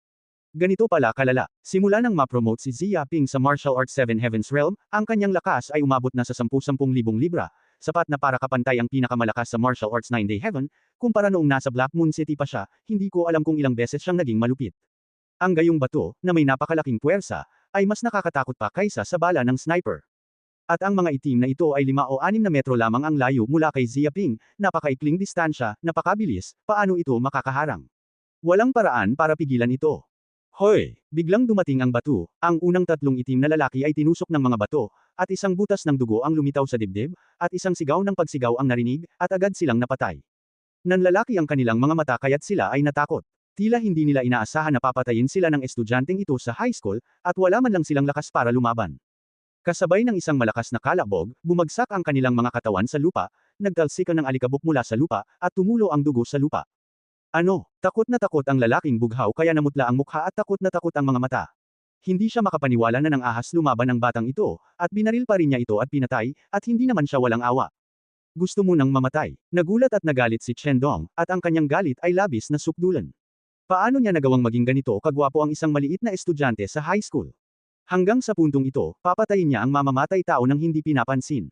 Ganito pala kalala. Simula nang ma-promote si Ziaping sa Martial Arts 7 Heavens Realm, ang kanyang lakas ay umabot na sa 10,000 libra, sapat na para kapantay ang pinakamalakas sa Martial Arts 9-Day Heaven, kumpara noong nasa Black Moon City pa siya, hindi ko alam kung ilang beses siyang naging malupit. Ang gayong bato, na may napakalaking puwersa, ay mas nakakatakot pa kaysa sa bala ng sniper. At ang mga itim na ito ay 5 o 6 na metro lamang ang layo mula kay Ziaping, napakaikling distansya, napakabilis, paano ito makakaharang? Walang paraan para pigilan ito. Hoy! Biglang dumating ang bato, ang unang 3 itim na lalaki ay tinusok ng mga bato, at isang butas ng dugo ang lumitaw sa dibdib, at isang sigaw ng pagsigaw ang narinig, at agad silang napatay. Nanlalaki ang kanilang mga mata kaya't sila ay natakot. Tila hindi nila inaasahan na papatayin sila ng estudyanteng ito sa high school, at wala man lang silang lakas para lumaban. Kasabay ng isang malakas na kalabog, bumagsak ang kanilang mga katawan sa lupa, nagtalsikan ng alikabok mula sa lupa, at tumulo ang dugo sa lupa. Ano? Takot na takot ang lalaking bughaw kaya namutla ang mukha at takot na takot ang mga mata. Hindi siya makapaniwala na ng ahas lumaban ang batang ito, at binaril pa rin niya ito at pinatay, at hindi naman siya walang awa. Gusto mo nang mamatay. Nagulat at nagalit si Chen Dong, at ang kanyang galit ay labis na sukdulan. Paano niya nagawang maging ganito kagwapo ang isang maliit na estudyante sa high school? Hanggang sa puntong ito, papatayin niya ang mamamatay tao nang hindi pinapansin.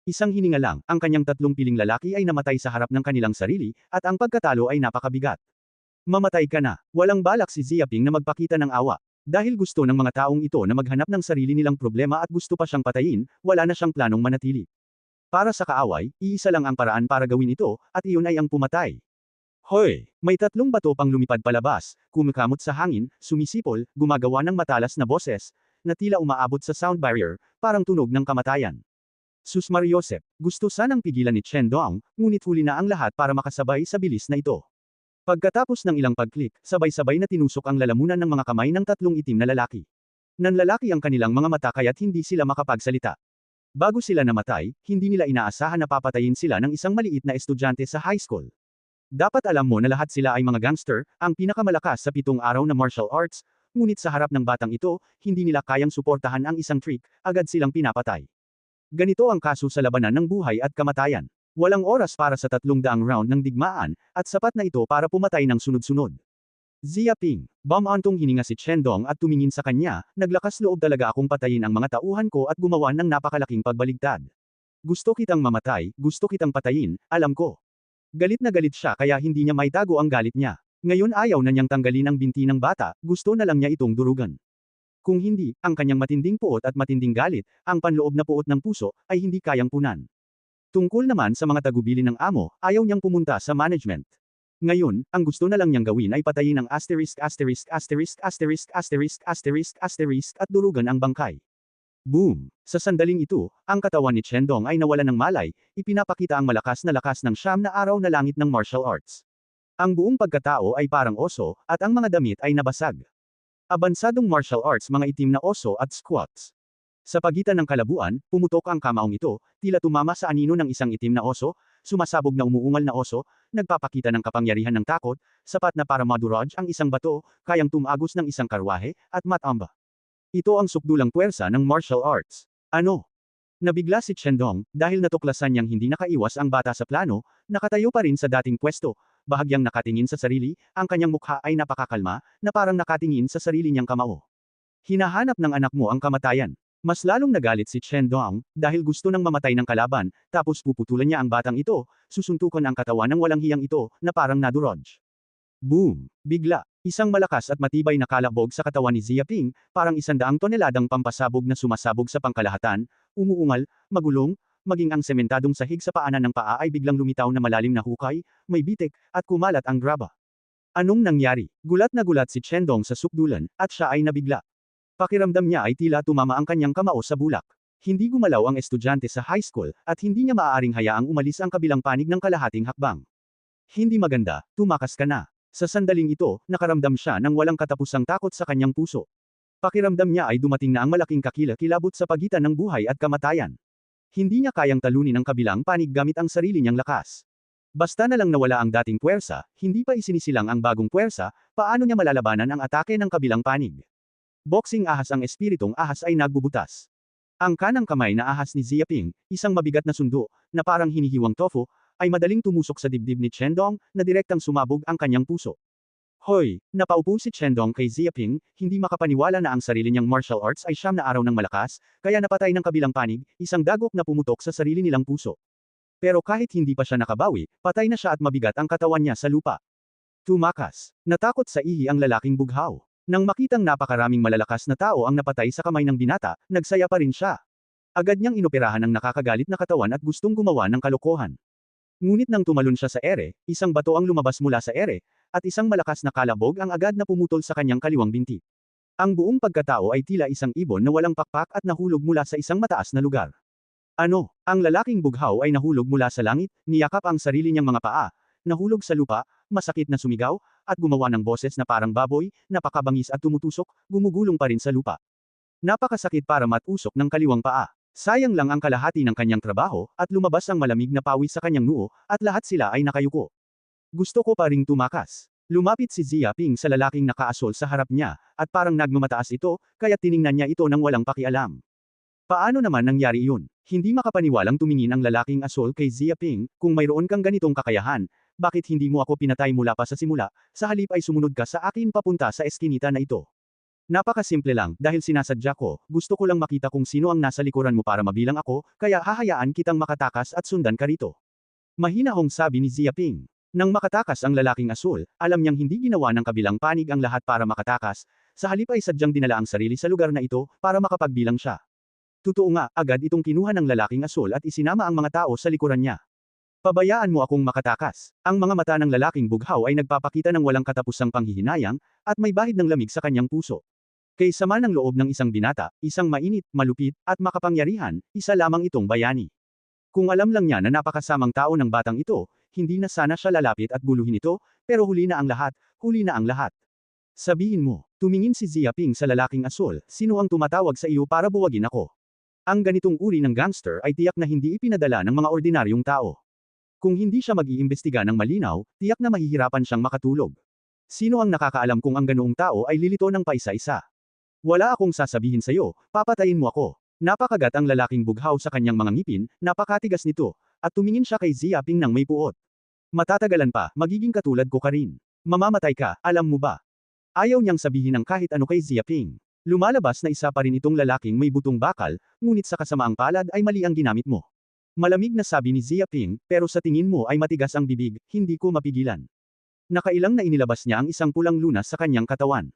Isang hininga lang, ang kanyang tatlong piling lalaki ay namatay sa harap ng kanilang sarili, at ang pagkatalo ay napakabigat. Mamatay ka na. Walang balak si Ziaping na magpakita ng awa. Dahil gusto ng mga taong ito na maghanap ng sarili nilang problema at gusto pa siyang patayin, wala na siyang planong manatili. Para sa kaaway, iisa lang ang paraan para gawin ito, at iyon ay ang pumatay. Hoy! May tatlong bato pang lumipad palabas, kumikamot sa hangin, sumisipol, gumagawa ng matalas na boses, na tila umaabot sa sound barrier, parang tunog ng kamatayan. Sus Mariosep, gusto sanang pigilan ni Chen Dong, ngunit huli na ang lahat para makasabay sa bilis na ito. Pagkatapos ng ilang pag-click, sabay-sabay na tinusok ang lalamunan ng mga kamay ng tatlong itim na lalaki. Nanlalaki ang kanilang mga mata kaya't hindi sila makapagsalita. Bago sila namatay, hindi nila inaasahan na papatayin sila ng isang maliit na estudyante sa high school. Dapat alam mo na lahat sila ay mga gangster, ang pinakamalakas sa 7 araw na martial arts, ngunit sa harap ng batang ito, hindi nila kayang suportahan ang isang trick, agad silang pinapatay. Ganito ang kaso sa labanan ng buhay at kamatayan. Walang oras para sa 300 round ng digmaan, at sapat na ito para pumatay ng sunod-sunod. Ziaping, bumantong hininga si Chen Dong at tumingin sa kanya, naglakas loob talaga akong patayin ang mga tauhan ko at gumawa ng napakalaking pagbaligtad. Gusto kitang mamatay, gusto kitang patayin, alam ko. Galit na galit siya kaya hindi niya maitago ang galit niya. Ngayon ayaw na niyang tanggalin ang binti ng bata, gusto na lang niya itong durugan. Kung hindi, ang kanyang matinding puot at matinding galit, ang panloob na puot ng puso, ay hindi kayang punan. Tungkol naman sa mga tagubilin ng amo, ayaw niyang pumunta sa management. Ngayon, ang gusto na lang niyang gawin ay patayin ang asterisk at durugan ang bangkay. Boom! Sa sandaling ito, ang katawan ni Chen Dong ay nawalan ng malay, ipinapakita ang malakas na lakas ng 9 na araw na langit ng martial arts. Ang buong pagkatao ay parang oso, at ang mga damit ay nabasag. Abansadong martial arts mga itim na oso at squats. Sa pagitan ng kalabuan, pumutok ang kamaong ito, tila tumama sa anino ng isang itim na oso, sumasabog na umuungal na oso, nagpapakita ng kapangyarihan ng takot, sapat na para maduraj ang isang bato, kayang tumagos ng isang karwahe, at matamba. Ito ang sukdulang puwersa ng martial arts. Ano? Nabigla si Chen Dong, dahil natuklasan niyang hindi nakaiwas ang bata sa plano, nakatayo pa rin sa dating pwesto, bahagyang nakatingin sa sarili, ang kanyang mukha ay napakakalma, na parang nakatingin sa sarili niyang kamao. Hinahanap ng anak mo ang kamatayan. Mas lalong nagalit si Chen Dong, dahil gusto nang mamatay ng kalaban, tapos puputulan niya ang batang ito, susuntukan ang katawan ng walang hiyang ito, na parang naduraj. Boom! Bigla, isang malakas at matibay na kalabog sa katawan ni Ziaping, parang 100 toneladang pampasabog na sumasabog sa pangkalahatan, umuungal, magulong, maging ang sementadong sahig sa paanan ng paa ay biglang lumitaw na malalim na hukay, may bitik, at kumalat ang graba. Anong nangyari? Gulat na gulat si Chen Dong sa sukdulan, at siya ay nabigla. Pakiramdam niya ay tila tumama ang kanyang kamao sa bulak. Hindi gumalaw ang estudyante sa high school, at hindi niya maaaring hayaang umalis ang kabilang panig ng kalahating hakbang. Hindi maganda, tumakas ka na. Sa sandaling ito, nakaramdam siya ng walang katapusang takot sa kanyang puso. Pakiramdam niya ay dumating na ang malaking kakilakilabot sa pagitan ng buhay at kamatayan. Hindi niya kayang talunin ang kabilang panig gamit ang sarili niyang lakas. Basta na lang nawala ang dating puwersa, hindi pa isinisilang ang bagong puwersa, paano niya malalabanan ang atake ng kabilang panig? Boxing ahas ang espiritong ahas ay nagbubutas. Ang kanang kamay na ahas ni Ziaping, isang mabigat na sundo, na parang hinihiwang tofu, ay madaling tumusok sa dibdib ni Chen Dong, na direktang sumabog ang kanyang puso. Hoy! Napaupo si Chen Dong kay Ziaping, hindi makapaniwala na ang sarili niyang martial arts ay 9 na araw ng malakas, kaya napatay ng kabilang panig, isang dagok na pumutok sa sarili nilang puso. Pero kahit hindi pa siya nakabawi, patay na siya at mabigat ang katawan niya sa lupa. Tumakas. Natakot sa ihi ang lalaking bughaw. Nang makitang napakaraming malalakas na tao ang napatay sa kamay ng binata, nagsaya pa rin siya. Agad niyang inoperahan ang nakakagalit na katawan at gustong gumawa ng kalokohan. Ngunit nang tumalon siya sa ere, isang bato ang lumabas mula sa ere, at isang malakas na kalabog ang agad na pumutol sa kanyang kaliwang binti. Ang buong pagkatao ay tila isang ibon na walang pakpak at nahulog mula sa isang mataas na lugar. Ano? Ang lalaking bughaw ay nahulog mula sa langit, niyakap ang sarili niyang mga paa, nahulog sa lupa, masakit na sumigaw, at gumawa ng boses na parang baboy, napakabangis at tumutusok, gumugulong pa rin sa lupa. Napakasakit para matusok ng kaliwang paa. Sayang lang ang kalahati ng kanyang trabaho, at lumabas ang malamig na pawis sa kanyang noo, at lahat sila ay nakayuko. Gusto ko pa ring tumakas. Lumapit si Ziaping sa lalaking nakaasol sa harap niya, at parang nagmamataas ito, kaya tiningnan niya ito nang walang pakialam. Paano naman nangyari iyon? Hindi makapaniwalang tumingin ang lalaking asul kay Ziaping, kung mayroon kang ganitong kakayahan, bakit hindi mo ako pinatay mula pa sa simula, sa halip ay sumunod ka sa akin papunta sa eskinita na ito. Napakasimple lang, dahil sinasadya ko, gusto ko lang makita kung sino ang nasa likuran mo para mabilang ako, kaya hahayaan kitang makatakas at sundan ka rito. Mahinahong sabi ni Ziaping. Nang makatakas ang lalaking asul, alam niyang hindi ginawa ng kabilang panig ang lahat para makatakas, sa halip ay sadyang dinala ang sarili sa lugar na ito, para makapagbilang siya. Totoo nga, agad itong kinuha ng lalaking asul at isinama ang mga tao sa likuran niya. Pabayaan mo akong makatakas. Ang mga mata ng lalaking bughaw ay nagpapakita ng walang katapusang panghihinayang, at may bahid ng lamig sa kanyang puso. Kay sama ng loob ng isang binata, isang mainit, malupit, at makapangyarihan, isa lamang itong bayani. Kung alam lang niya na napakasamang tao ng batang ito, hindi na sana siya lalapit at guluhin ito, pero huli na ang lahat, huli na ang lahat. Sabihin mo, tumingin si Ziaping sa lalaking asul, sino ang tumatawag sa iyo para buwagin ako? Ang ganitong uri ng gangster ay tiyak na hindi ipinadala ng mga ordinaryong tao. Kung hindi siya mag-iimbestiga ng malinaw, tiyak na mahihirapan siyang makatulog. Sino ang nakakaalam kung ang ganoong tao ay lilito ng paisa-isa? Wala akong sasabihin sa iyo, papatayin mo ako. Napakagat ang lalaking bughaw sa kanyang mga ngipin, napakatigas nito, at tumingin siya kay Ziaping nang may puot. Matatagalan pa, magiging katulad ko ka rin. Mamamatay ka, alam mo ba? Ayaw niyang sabihin ng kahit ano kay Ziaping. Lumalabas na isa pa rin itong lalaking may butong bakal, ngunit sa kasamaang palad ay mali ang ginamit mo. Malamig na sabi ni Ziaping, pero sa tingin mo ay matigas ang bibig, hindi ko mapigilan. Nakailang na inilabas niya ang isang pulang lunas sa kanyang katawan.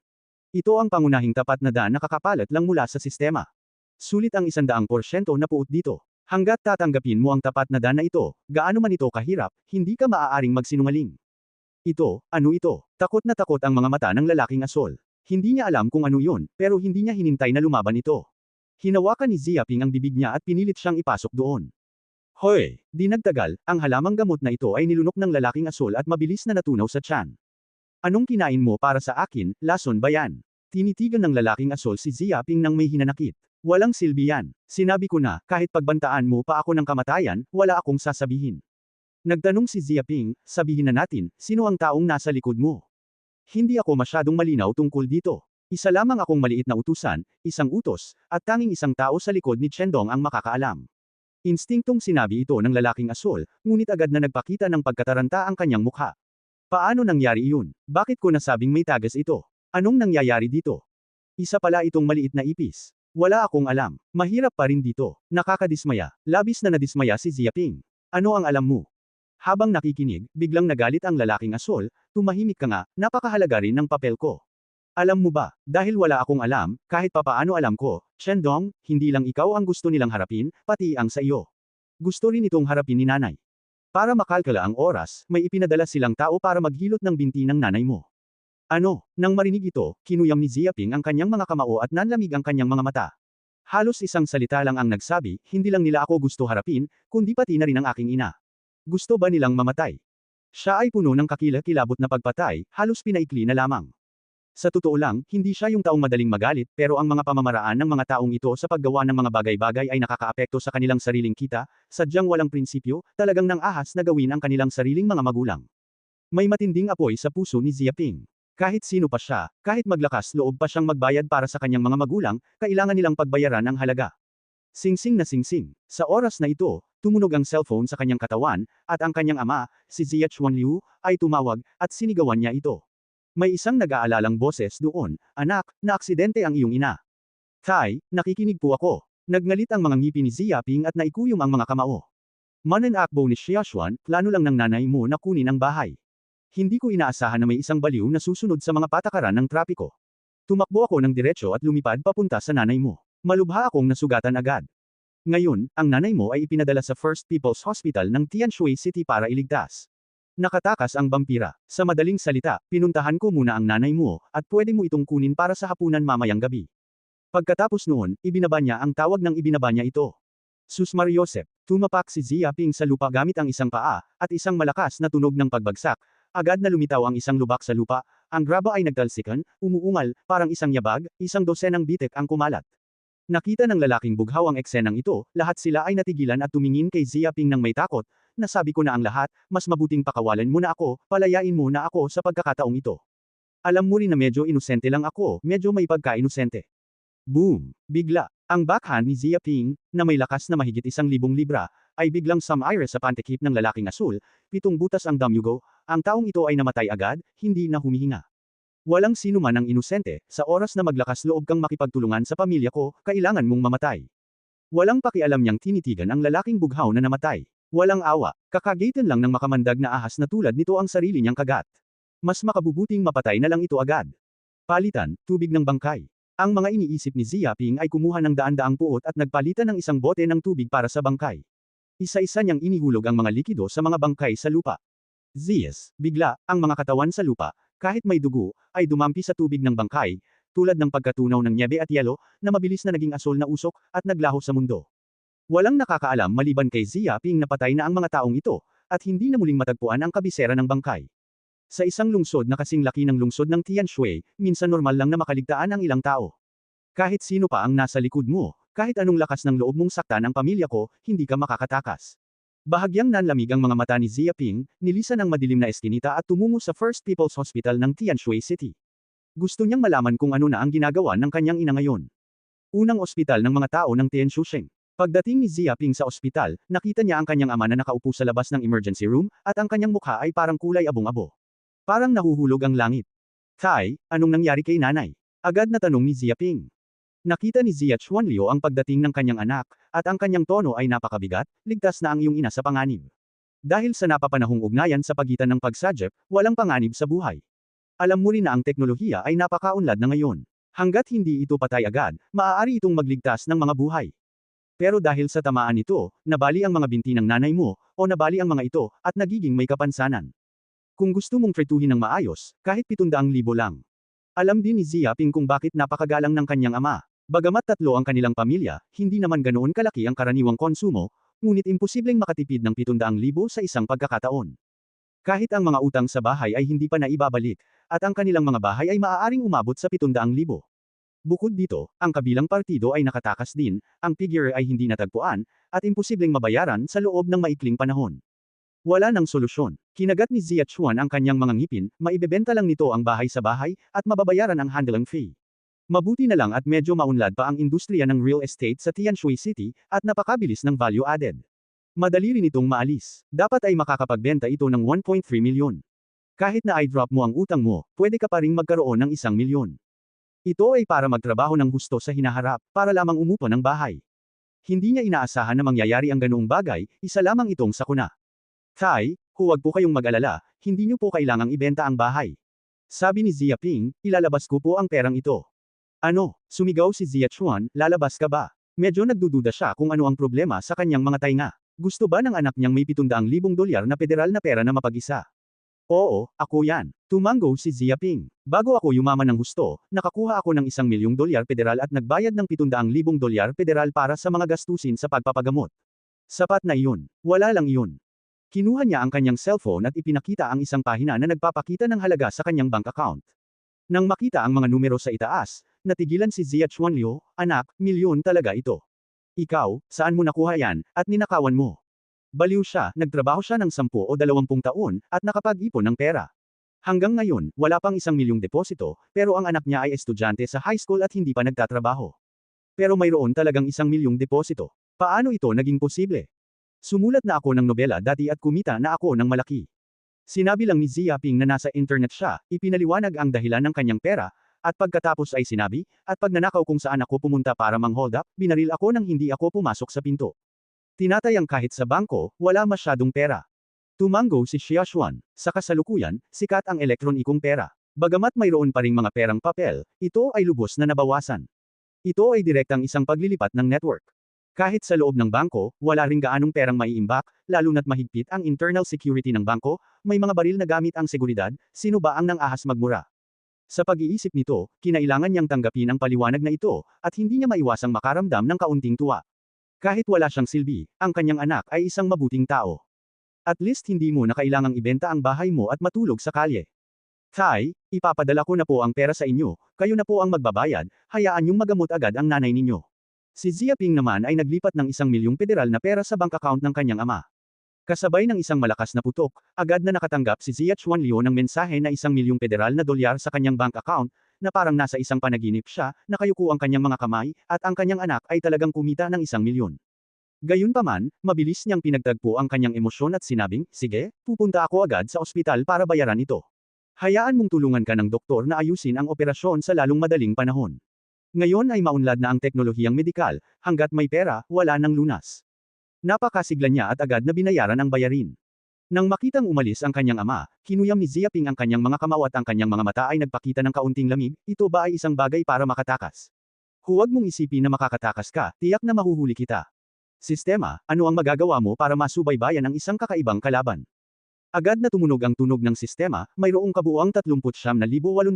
Ito ang pangunahing tapat na daan na kakapalat lang mula sa sistema. Sulit ang 100% na puot dito. Hanggat tatanggapin mo ang tapat na daan na ito, gaano man ito kahirap, hindi ka maaaring magsinungaling. Ito, ano ito? Takot na takot ang mga mata ng lalaking asul. Hindi niya alam kung ano yun, pero hindi niya hinintay na lumaban ito. Hinawakan ni Ziaping ang bibig niya at pinilit siyang ipasok doon. Hoy! Di nagtagal, ang halamang gamot na ito ay nilunok ng lalaking asul at mabilis na natunaw sa tiyan. Anong kinain mo para sa akin, lason ba yan? Tinitigan ng lalaking asul si Ziaping nang may hinanakit. Walang silbi yan. Sinabi ko na, kahit pagbantaan mo pa ako ng kamatayan, wala akong sasabihin. Nagtanong si Ziaping, sabihin na natin, sino ang taong nasa likod mo? Hindi ako masyadong malinaw tungkol dito. Isa lamang akong maliit na utusan, isang utos, at tanging isang tao sa likod ni Chendong ang makakaalam. Instinktong sinabi ito ng lalaking asul, ngunit agad na nagpakita ng pagkataranta ang kanyang mukha. Paano nangyari iyon? Bakit ko nasabing may tagas ito? Anong nangyayari dito? Isa pala itong maliit na ipis. Wala akong alam. Mahirap pa rin dito. Nakakadismaya. Labis na nadismaya si Ziaping. Ano ang alam mo? Habang nakikinig, biglang nagalit ang lalaking asul, tumahimik ka nga, napakahalaga rin ng papel ko. Alam mo ba, dahil wala akong alam, kahit papaano alam ko, Chendong, hindi lang ikaw ang gusto nilang harapin, pati ang sa iyo. Gusto rin itong harapin ni nanay. Para makalkala ang oras, may ipinadala silang tao para maghilot ng binti ng nanay mo. Ano, nang marinig ito, kinuyam ni Ziaping ang kanyang mga kamao at nanlamig ang kanyang mga mata. Halos isang salita lang ang nagsabi, hindi lang nila ako gusto harapin, kundi pati na rin ang aking ina. Gusto ba nilang mamatay? Siya ay puno ng kakilakilabot na pagpatay, halos pinaikli na lamang. Sa totoo lang, hindi siya yung taong madaling magalit, pero ang mga pamamaraan ng mga taong ito sa paggawa ng mga bagay-bagay ay nakakaapekto sa kanilang sariling kita, sadyang walang prinsipyo, talagang nang ahas na gawin ang kanilang sariling mga magulang. May matinding apoy sa puso ni Ziaping. Kahit sino pa siya, kahit maglakas loob pa siyang magbayad para sa kanyang mga magulang, kailangan nilang pagbayaran ang halaga. Singsing na singsing. Sa oras na ito, tumunog ang cellphone sa kanyang katawan, at ang kanyang ama, si Zia Chuanliu, ay tumawag, at sinigawan niya ito. May isang nag-aalalang boses doon, anak, naaksidente ang iyong ina. Tay, nakikinig po ako. Nagngalit ang mga ngipin ni Ziaping at naikuyom ang mga kamao. Mananakbo ni Xiaoshuan, plano lang ng nanay mo na kunin ang bahay. Hindi ko inaasahan na may isang baliw na susunod sa mga patakaran ng trapiko. Tumakbo ako ng diretsyo at lumipad papunta sa nanay mo. Malubha akong nasugatan agad. Ngayon, ang nanay mo ay ipinadala sa First People's Hospital ng Tianshui City para iligtas. Nakatakas ang vampira. Sa madaling salita, pinuntahan ko muna ang nanay mo, at pwede mo itong kunin para sa hapunan mamayang gabi. Pagkatapos noon, ibinaba niya ang tawag ng ibinaba niya ito. Susmar Yosef, tumapak si Ziaping sa lupa gamit ang isang paa, at isang malakas na tunog ng pagbagsak. Agad na lumitaw ang isang lubak sa lupa, ang graba ay nagtalsikan, umuungal, parang isang yabag, isang dosenang bitek ang kumalat. Nakita ng lalaking bughaw ang eksenang ito, lahat sila ay natigilan at tumingin kay Ziaping nang may takot, nasabi ko na ang lahat, mas mabuting pakawalan mo na ako, palayain mo na ako sa pagkakataong ito. Alam mo rin na medyo inosente lang ako, medyo may pagka-inosente. Boom! Bigla. Ang backhand ni Zia Ping, na may lakas na mahigit 1,000 libra, ay biglang sumire sa pantekip ng lalaking asul, 7 butas ang damyugo, ang taong ito ay namatay agad, hindi na humihinga. Walang sino man ang inosente, sa oras na maglakas loob kang makipagtulungan sa pamilya ko, kailangan mong mamatay. Walang pakialam niyang tinitigan ang lalaking bughaw na namatay. Walang awa, kakagitan lang ng makamandag na ahas na tulad nito ang sarili niyang kagat. Mas makabubuting mapatay na lang ito agad. Palitan, tubig ng bangkay. Ang mga iniisip ni Zia Ping ay kumuha ng daan-daang puot at nagpalitan ng isang bote ng tubig para sa bangkay. Isa-isa niyang inihulog ang mga likido sa mga bangkay sa lupa. Ziyas, bigla, ang mga katawan sa lupa, kahit may dugo, ay dumampi sa tubig ng bangkay, tulad ng pagkatunaw ng nyebe at yelo, na mabilis na naging asol na usok, at naglaho sa mundo. Walang nakakaalam maliban kay Zia Ping na patay na ang mga taong ito, at hindi na muling matagpuan ang kabisera ng bangkay. Sa isang lungsod na kasing laki ng lungsod ng Tianshui, minsan normal lang na makaligtaan ang ilang tao. Kahit sino pa ang nasa likod mo, kahit anong lakas ng loob mong saktan ang pamilya ko, hindi ka makakatakas. Bahagyang nanlamig ang mga mata ni Zia Ping, nilisan ang madilim na eskinita at tumungo sa First People's Hospital ng Tianshui City. Gusto niyang malaman kung ano na ang ginagawa ng kanyang ina ngayon. Unang ospital ng mga tao ng Tianshusheng. Pagdating ni Zia Ping sa ospital, nakita niya ang kanyang ama na nakaupo sa labas ng emergency room, at ang kanyang mukha ay parang kulay abong-abo. Parang nahuhulog ang langit. Kai, anong nangyari kay nanay? Agad na tanong ni Zia Ping. Nakita ni Zia Chuanliu ang pagdating ng kanyang anak, at ang kanyang tono ay napakabigat, ligtas na ang iyong ina sa panganib. Dahil sa napapanahong ugnayan sa pagitan ng pagsadjep, walang panganib sa buhay. Alam mo rin na ang teknolohiya ay napakaunlad na ngayon. Hanggat hindi ito patay agad, maaari itong magligtas ng mga buhay. Pero dahil sa tamaan nito, nabali ang mga binti ng nanay mo, o nabali ang mga ito, at nagiging may kapansanan. Kung gusto mong tretuhin ng maayos, kahit 700,000 lang. Alam din ni Zia Ping kung bakit napakagalang ng kanyang ama. Bagamat 3 ang kanilang pamilya, hindi naman ganoon kalaki ang karaniwang konsumo, ngunit imposibleng makatipid ng 700,000 sa isang pagkakataon. Kahit ang mga utang sa bahay ay hindi pa naibabalik, at ang kanilang mga bahay ay maaaring umabot sa 700,000. Bukod dito, ang kabilang partido ay nakatakas din, ang figure ay hindi natagpuan, at imposibleng mabayaran sa loob ng maikling panahon. Wala nang solusyon. Kinagat ni Zia Chuan ang kanyang mga ngipin, maibebenta lang nito ang bahay sa bahay, at mababayaran ang handling fee. Mabuti na lang at medyo maunlad pa ang industriya ng real estate sa Tianshui City, at napakabilis ng value added. Madali rin itong maalis. Dapat ay makakapagbenta ito ng 1.3 milyon. Kahit na i-drop mo ang utang mo, pwede ka pa ring magkaroon ng 1 milyon. Ito ay para magtrabaho ng husto sa hinaharap, para lamang umupo ng bahay. Hindi niya inaasahan na mangyayari ang ganoong bagay, isa lamang itong sakuna. Kai, huwag po kayong mag-alala, hindi niyo po kailangang ibenta ang bahay. Sabi ni Zia Ping, ilalabas ko po ang perang ito. Ano? Sumigaw si Zia Chuan, lalabas ka ba? Medyo nagdududa siya kung ano ang problema sa kanyang mga tainga. Gusto ba ng anak niyang may 700,000 dolyar na federal na pera na mapag-isa? Oo, ako yan. Tumango si Zia Ping. Bago ako yumaman ng husto, nakakuha ako ng 1 milyong dolyar federal at nagbayad ng 700,000 dolyar federal para sa mga gastusin sa pagpapagamot. Sapat na iyon. Wala lang iyon. Kinuha niya ang kanyang cellphone at ipinakita ang isang pahina na nagpapakita ng halaga sa kanyang bank account. Nang makita ang mga numero sa itaas, natigilan si Zia Chuanliu, anak, milyon talaga ito. Ikaw, saan mo nakuha yan, at ninakawan mo? Baliw siya, nagtrabaho siya ng 10 o 20 taon, at nakapag-ipon ng pera. Hanggang ngayon, wala pang 1 milyong deposito, pero ang anak niya ay estudyante sa high school at hindi pa nagtatrabaho. Pero mayroon talagang 1 milyong deposito. Paano ito naging posible? Sumulat na ako ng nobela dati at kumita na ako ng malaki. Sinabi lang ni Zia Ping na nasa internet siya, ipinaliwanag ang dahilan ng kanyang pera, at pagkatapos ay sinabi, at pag nanakaw kung saan ako pumunta para mang-hold up, binaril ako nang hindi ako pumasok sa pinto. Tinatayang kahit sa bangko, wala masyadong pera. Tumango si Xia Xuan, sa kasalukuyan, sikat ang elektronikong pera. Bagamat mayroon pa ring mga perang papel, ito ay lubos na nabawasan. Ito ay direktang isang paglilipat ng network. Kahit sa loob ng bangko, wala ring gaanong perang maiimbak, lalo na't mahigpit ang internal security ng bangko, may mga baril na gamit ang seguridad, sino ba ang nang-ahas magmura? Sa pag-iisip nito, kinailangan niyang tanggapin ang paliwanag na ito, at hindi niya maiwasang makaramdam ng kaunting tuwa. Kahit wala siyang silbi, ang kanyang anak ay isang mabuting tao. At least hindi mo na kailangang ibenta ang bahay mo at matulog sa kalye. Kai, ipapadala ko na po ang pera sa inyo, kayo na po ang magbabayad, hayaan niyong magamot agad ang nanay ninyo. Si Zia Ping naman ay naglipat ng 1 milyong federal na pera sa bank account ng kanyang ama. Kasabay ng isang malakas na putok, agad na nakatanggap si Zia Chuanliu ng mensahe na 1 milyong federal na dolyar sa kanyang bank account, na parang nasa isang panaginip siya, nakayuko ang kanyang mga kamay, at ang kanyang anak ay talagang kumita ng 1,000,000. Gayunpaman, mabilis niyang pinagtagpo ang kanyang emosyon at sinabing, sige, pupunta ako agad sa ospital para bayaran ito. Hayaan mong tulungan ka ng doktor na ayusin ang operasyon sa lalong madaling panahon. Ngayon ay maunlad na ang teknolohiyang medikal, hanggat may pera, wala nang lunas. Napakasigla niya at agad na binayaran ang bayarin. Nang makitang umalis ang kanyang ama, kinuyam ni Ziaping ang kanyang mga kamao at ang kanyang mga mata ay nagpakita ng kaunting lamig, ito ba ay isang bagay para makatakas? Huwag mong isipin na makakatakas ka, tiyak na mahuhuli kita. Sistema, ano ang magagawa mo para masubaybayan ang isang kakaibang kalaban? Agad na tumunog ang tunog ng sistema, mayroong kabuuang 39,803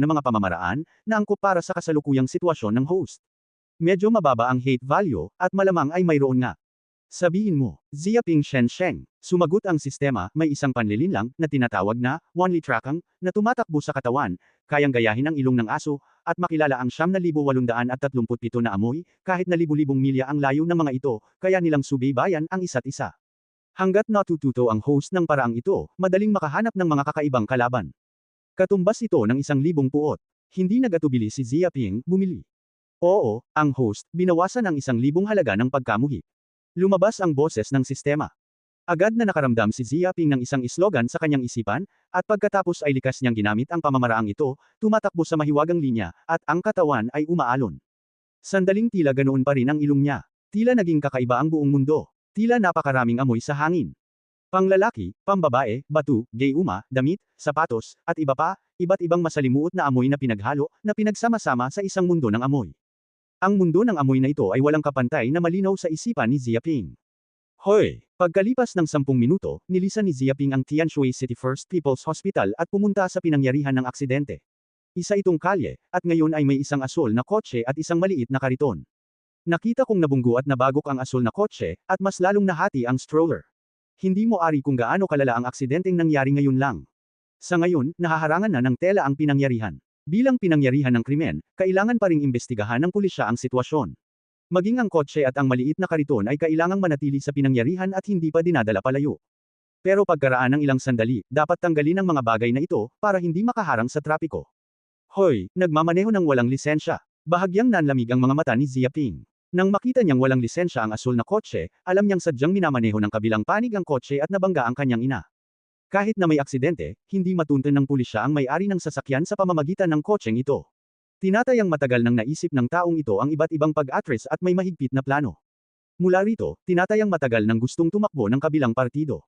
na mga pamamaraan, na angkop para sa kasalukuyang sitwasyon ng host. Medyo mababa ang hate value, at malamang ay mayroon nga. Sabihin mo, Ziaping Shensheng, sumagot ang sistema, may isang panlilinlang, na tinatawag na, Wanli Trakang, na tumatakbo sa katawan, kayang gayahin ang ilong ng aso, at makilala ang 9,837 na amoy, kahit na libu-libong milya ang layo ng mga ito, kaya nilang subaybayan ang isa't isa. Hanggat natututo ang host ng paraang ito, madaling makahanap ng mga kakaibang kalaban. Katumbas ito ng 1,000 puot. Hindi nagatubili si Ziaping, bumili. Oo, ang host, binawasan ang 1,000 halaga ng pagkamuhi. Lumabas ang boses ng sistema. Agad na nakaramdam si Ziaping ng isang slogan sa kanyang isipan, at pagkatapos ay likas niyang ginamit ang pamamaraang ito, tumatakbo sa mahiwagang linya, at ang katawan ay umaalon. Sandaling tila ganoon pa rin ang ilong niya. Tila naging kakaiba ang buong mundo. Tila napakaraming amoy sa hangin. Panglalaki, pambabae, batu, gayuma, damit, sapatos, at iba pa, iba't ibang masalimuot na amoy na pinaghalo, na pinagsama-sama sa isang mundo ng amoy. Ang mundo ng amoy na ito ay walang kapantay na malinaw sa isipan ni Ziaping. Hoy! Pagkalipas ng 10 minuto, nilisan ni Ziaping ang Tianshui City First People's Hospital at pumunta sa pinangyarihan ng aksidente. Isa itong kalye, at ngayon ay may isang asol na kotse at isang maliit na kariton. Nakita kong nabunggo at nabagok ang asol na kotse, at mas lalong nahati ang stroller. Hindi mo ari kung gaano kalala ang aksidenteng nangyari ngayon lang. Sa ngayon, nahaharangan na ng tela ang pinangyarihan. Bilang pinangyarihan ng krimen, kailangan pa ring imbestigahan ng pulisya ang sitwasyon. Maging ang kotse at ang maliit na kariton ay kailangang manatili sa pinangyarihan at hindi pa dinadala palayo. Pero pagkaraan ng ilang sandali, dapat tanggalin ang mga bagay na ito, para hindi makaharang sa trapiko. Hoy, nagmamaneho ng walang lisensya. Bahagyang nanlamig ang mga mata ni Ziaping. Nang makita niyang walang lisensya ang asol na kotse, alam niyang sadyang minamaneho ng kabilang panig ang kotse at nabangga ang kanyang ina. Kahit na may aksidente, hindi matunton ng pulisya ang may-ari ng sasakyan sa pamamagitan ng kotseng ito. Tinatayang matagal nang naisip ng taong ito ang iba't ibang pag-atras at may mahigpit na plano. Mula rito, tinatayang matagal nang gustong tumakbo ng kabilang partido.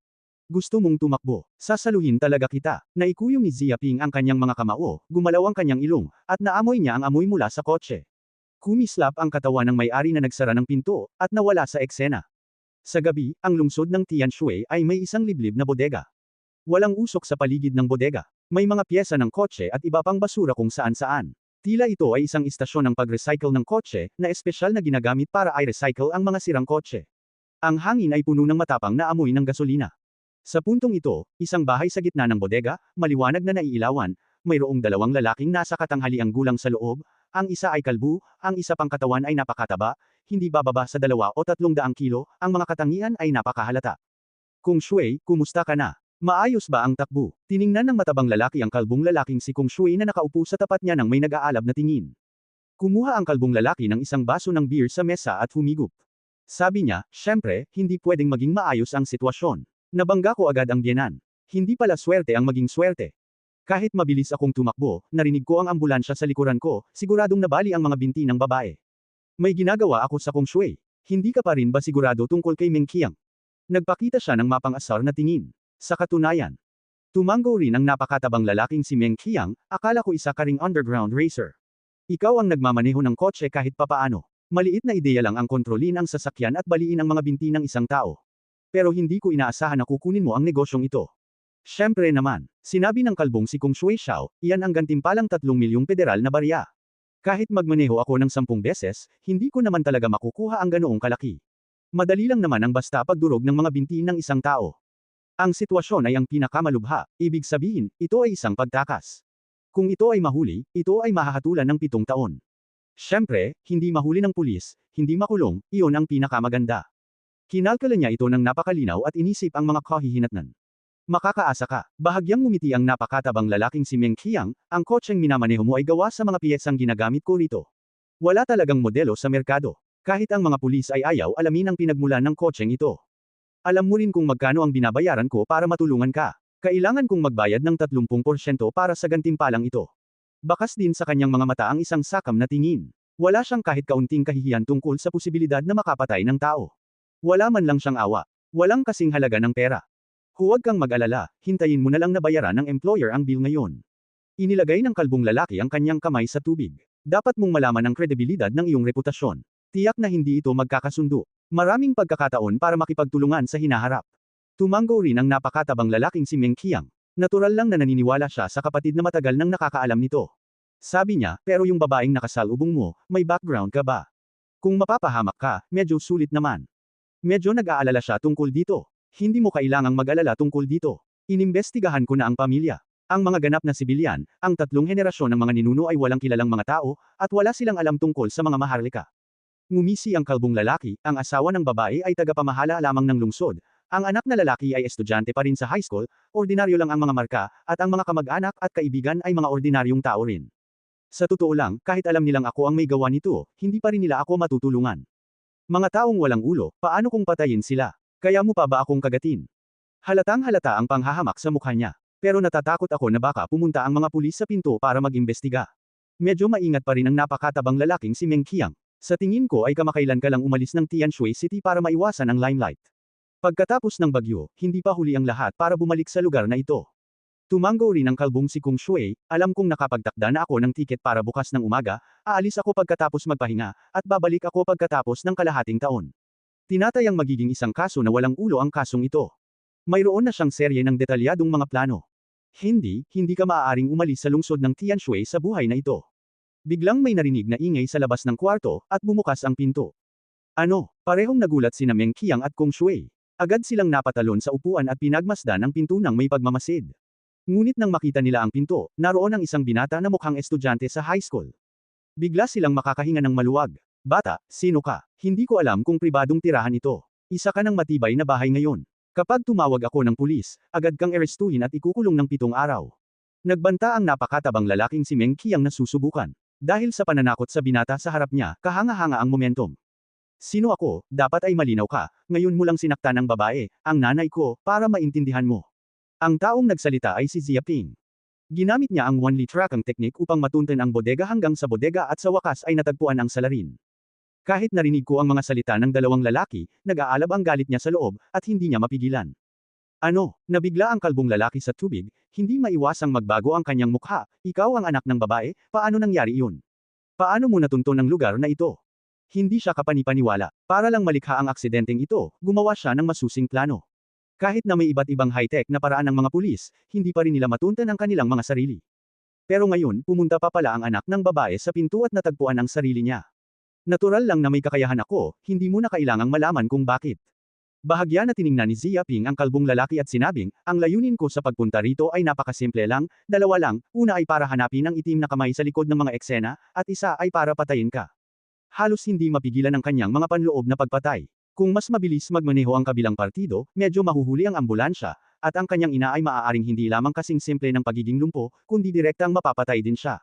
Gusto mong tumakbo, sasaluhin talaga kita. Naikuyom ni Ziaping ang kanyang mga kamao, gumalaw ang kanyang ilong, at naamoy niya ang amoy mula sa kotse. Kumislap ang katawan ng may-ari na nagsara ng pinto, at nawala sa eksena. Sa gabi, ang lungsod ng Tianshui ay may isang liblib na bodega. Walang usok sa paligid ng bodega. May mga pyesa ng kotse at iba pang basura kung saan-saan. Tila ito ay isang istasyon ng pag-recycle ng kotse, na espesyal na ginagamit para i-recycle ang mga sirang kotse. Ang hangin ay puno ng matapang na amoy ng gasolina. Sa puntong ito, isang bahay sa gitna ng bodega, maliwanag na naiilawan, mayroong dalawang lalaking nasa katanghaliang gulang sa loob, ang isa ay kalbu, ang isa pang katawan ay napakataba, hindi bababa sa 2 o 300 kilo, ang mga katangian ay napakahalata. Kung Shui, kumusta ka na? Maayos ba ang takbo? Tiningnan ng matabang lalaki ang kalbong lalaking si Kung Shui na nakaupo sa tapat niya ng may nag-aalab na tingin. Kumuha ang kalbong lalaki ng isang baso ng beer sa mesa at humigup. Sabi niya, syempre, hindi pwedeng maging maayos ang sitwasyon. Nabangga ko agad ang biyenan. Hindi pala swerte ang maging swerte. Kahit mabilis akong tumakbo, narinig ko ang ambulansya sa likuran ko, siguradong nabali ang mga binti ng babae. May ginagawa ako sa Kung Shui. Hindi ka pa rin ba sigurado tungkol kay Meng Qiang? Nagpakita siya ng mapang-asar na tingin. Sa katunayan, tumango rin ang napakatabang lalaking si Meng Qiang, akala ko isa ka ring underground racer. Ikaw ang nagmamaneho ng kotse kahit papaano. Maliit na ideya lang ang kontrolin ang sasakyan at baliin ang mga binti ng isang tao. Pero hindi ko inaasahan na kukunin mo ang negosyong ito. Siyempre naman, sinabi ng kalbong si Kung Shui Xiao, iyan ang gantimpalang 3 milyong federal na barya. Kahit magmaneho ako ng 10 beses, hindi ko naman talaga makukuha ang ganoong kalaki. Madali lang naman ang basta pagdurog ng mga binti ng isang tao. Ang sitwasyon ay ang pinakamalubha, ibig sabihin, ito ay isang pagtakas. Kung ito ay mahuli, ito ay mahahatulan ng 7 taon. Siyempre, hindi mahuli ng pulis, hindi makulong, iyon ang pinakamaganda. Kinalkala niya ito ng napakalinaw at inisip ang mga kahihinatnan. Makakaasa ka. Bahagyang ngumiti ang napakatabang lalaking si Meng Qiang, ang kotseng minamaneho mo ay gawa sa mga piyesang ginagamit ko rito. Wala talagang modelo sa merkado. Kahit ang mga pulis ay ayaw alamin ang pinagmulan ng kotseng ito. Alam mo rin kung magkano ang binabayaran ko para matulungan ka. Kailangan kong magbayad ng 30% para sa gantimpalang ito. Bakas din sa kanyang mga mata ang isang sakam na tingin. Wala siyang kahit kaunting kahihiyan tungkol sa posibilidad na makapatay ng tao. Wala man lang siyang awa. Walang kasing halaga ng pera. Huwag kang mag-alala, hintayin mo na lang na bayaran ng employer ang bill ngayon. Inilagay ng kalbong lalaki ang kanyang kamay sa tubig. Dapat mong malaman ang kredibilidad ng iyong reputasyon. Tiyak na hindi ito magkakasundo. Maraming pagkakataon para makipagtulungan sa hinaharap. Tumango rin ang napakatabang lalaking si Meng Qiang. Natural lang na naniniwala siya sa kapatid na matagal nang nakakaalam nito. Sabi niya, pero yung babaeng nakasalubong mo, may background ka ba? Kung mapapahamak ka, medyo sulit naman. Medyo nag-aalala siya tungkol dito. Hindi mo kailangang mag-alala tungkol dito. Inimbestigahan ko na ang pamilya. Ang mga ganap na sibilyan, ang 3 henerasyon ng mga ninuno ay walang kilalang mga tao, at wala silang alam tungkol sa mga maharlika. Ngumisi ang kalbong lalaki, ang asawa ng babae ay tagapamahala lamang ng lungsod. Ang anak na lalaki ay estudyante pa rin sa high school, ordinaryo lang ang mga marka, at ang mga kamag-anak at kaibigan ay mga ordinaryong tao rin. Sa totoo lang, kahit alam nilang ako ang may gawa nito, hindi pa rin nila ako matutulungan. Mga taong walang ulo, paano kung patayin sila? Kaya mo pa ba akong kagatin? Halatang halata ang panghahamak sa mukha niya. Pero natatakot ako na baka pumunta ang mga pulis sa pinto para mag-imbestiga. Medyo maingat pa rin ang napakatabang lalaking si Meng Qiang. Sa tingin ko ay kamakailan ka lang umalis ng Tianshui City para maiwasan ang limelight. Pagkatapos ng bagyo, hindi pa huli ang lahat para bumalik sa lugar na ito. Tumango rin ang kalbong si Kung Shui, alam kong nakapagtakda na ako ng tiket para bukas ng umaga, aalis ako pagkatapos magpahinga, at babalik ako pagkatapos ng kalahating taon. Tinatayang magiging isang kaso na walang ulo ang kasong ito. Mayroon na siyang serye ng detalyadong mga plano. Hindi ka maaaring umalis sa lungsod ng Tianshui sa buhay na ito. Biglang may narinig na ingay sa labas ng kwarto, at bumukas ang pinto. Ano? Parehong nagulat sina Meng Qiang at Kung Shui. Agad silang napatalon sa upuan at pinagmasdan ang pinto ng may pagmamasid. Ngunit nang makita nila ang pinto, naroon ang isang binata na mukhang estudyante sa high school. Bigla silang makakahinga ng maluwag. Bata, sino ka? Hindi ko alam kung pribadong tirahan ito. Isa ka ng matibay na bahay ngayon. Kapag tumawag ako ng pulis, agad kang arestuhin at ikukulong ng 7 araw. Nagbanta ang napakatabang lalaking si Meng Qiang na susubukan. Dahil sa pananakot sa binata sa harap niya, kahanga-hanga ang momentum. Sino ako? Dapat ay malinaw ka. Ngayon mo lang sinaktan ng babae, ang nanay ko, para maintindihan mo. Ang taong nagsalita ay si Zia Ping. Ginamit niya ang one-lit tracking technique upang matunten ang bodega hanggang sa bodega at sa wakas ay natagpuan ang salarin. Kahit narinig ko ang mga salita ng dalawang lalaki, nag-aalab ang galit niya sa loob, at hindi niya mapigilan. Ano? Nabigla ang kalbong lalaki sa tubig, hindi maiwasang magbago ang kanyang mukha. Ikaw ang anak ng babae, paano nangyari iyon? Paano mo natunton ang lugar na ito? Hindi siya kapanipaniwala. Para lang malikha ang aksidenteng ito, gumawa siya ng masusing plano. Kahit na may iba't ibang high-tech na paraan ng mga pulis, hindi pa rin nila matuntan ang kanilang mga sarili. Pero ngayon, pumunta pa pala ang anak ng babae sa pinto at natagpuan ang sarili niya. Natural lang na may kakayahan ako, hindi mo na kailangang malaman kung bakit. Bahagya na tiningnan ni Zia Ping ang kalbong lalaki at sinabing, ang layunin ko sa pagpunta rito ay napakasimple lang, 2 lang, una ay para hanapin ang itim na kamay sa likod ng mga eksena, at isa ay para patayin ka. Halos hindi mapigilan ang kanyang mga panloob na pagpatay. Kung mas mabilis magmaneho ang kabilang partido, medyo mahuhuli ang ambulansya, at ang kanyang ina ay maaaring hindi lamang kasing simple ng pagiging lumpo, kundi direktang mapapatay din siya.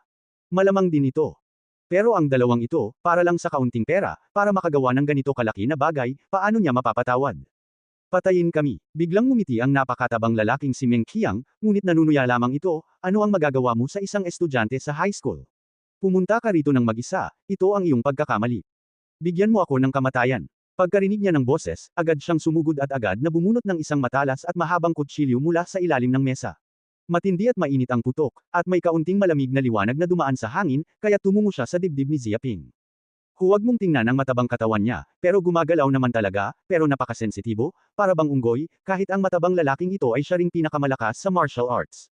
Malamang din ito. Pero ang dalawang ito, para lang sa kaunting pera, para makagawa ng ganito kalaki na bagay, paano niya mapapatawad? Patayin kami. Biglang ngumiti ang napakatabang lalaking si Meng Qiang, ngunit nanunuya lamang ito, ano ang magagawa mo sa isang estudyante sa high school? Pumunta ka rito ng mag-isa, ito ang iyong pagkakamali. Bigyan mo ako ng kamatayan. Pagkarinig niya ng boses, agad siyang sumugod at agad na bumunot ng isang matalas at mahabang kutsilyo mula sa ilalim ng mesa. Matindi at mainit ang putok, at may kaunting malamig na liwanag na dumaan sa hangin, kaya tumungo siya sa dibdib ni Zia Ping. Huwag mong tingnan ang matabang katawan niya, pero gumagalaw naman talaga, pero napakasensitibo, para bang unggoy, kahit ang matabang lalaking ito ay siya ring pinakamalakas sa martial arts.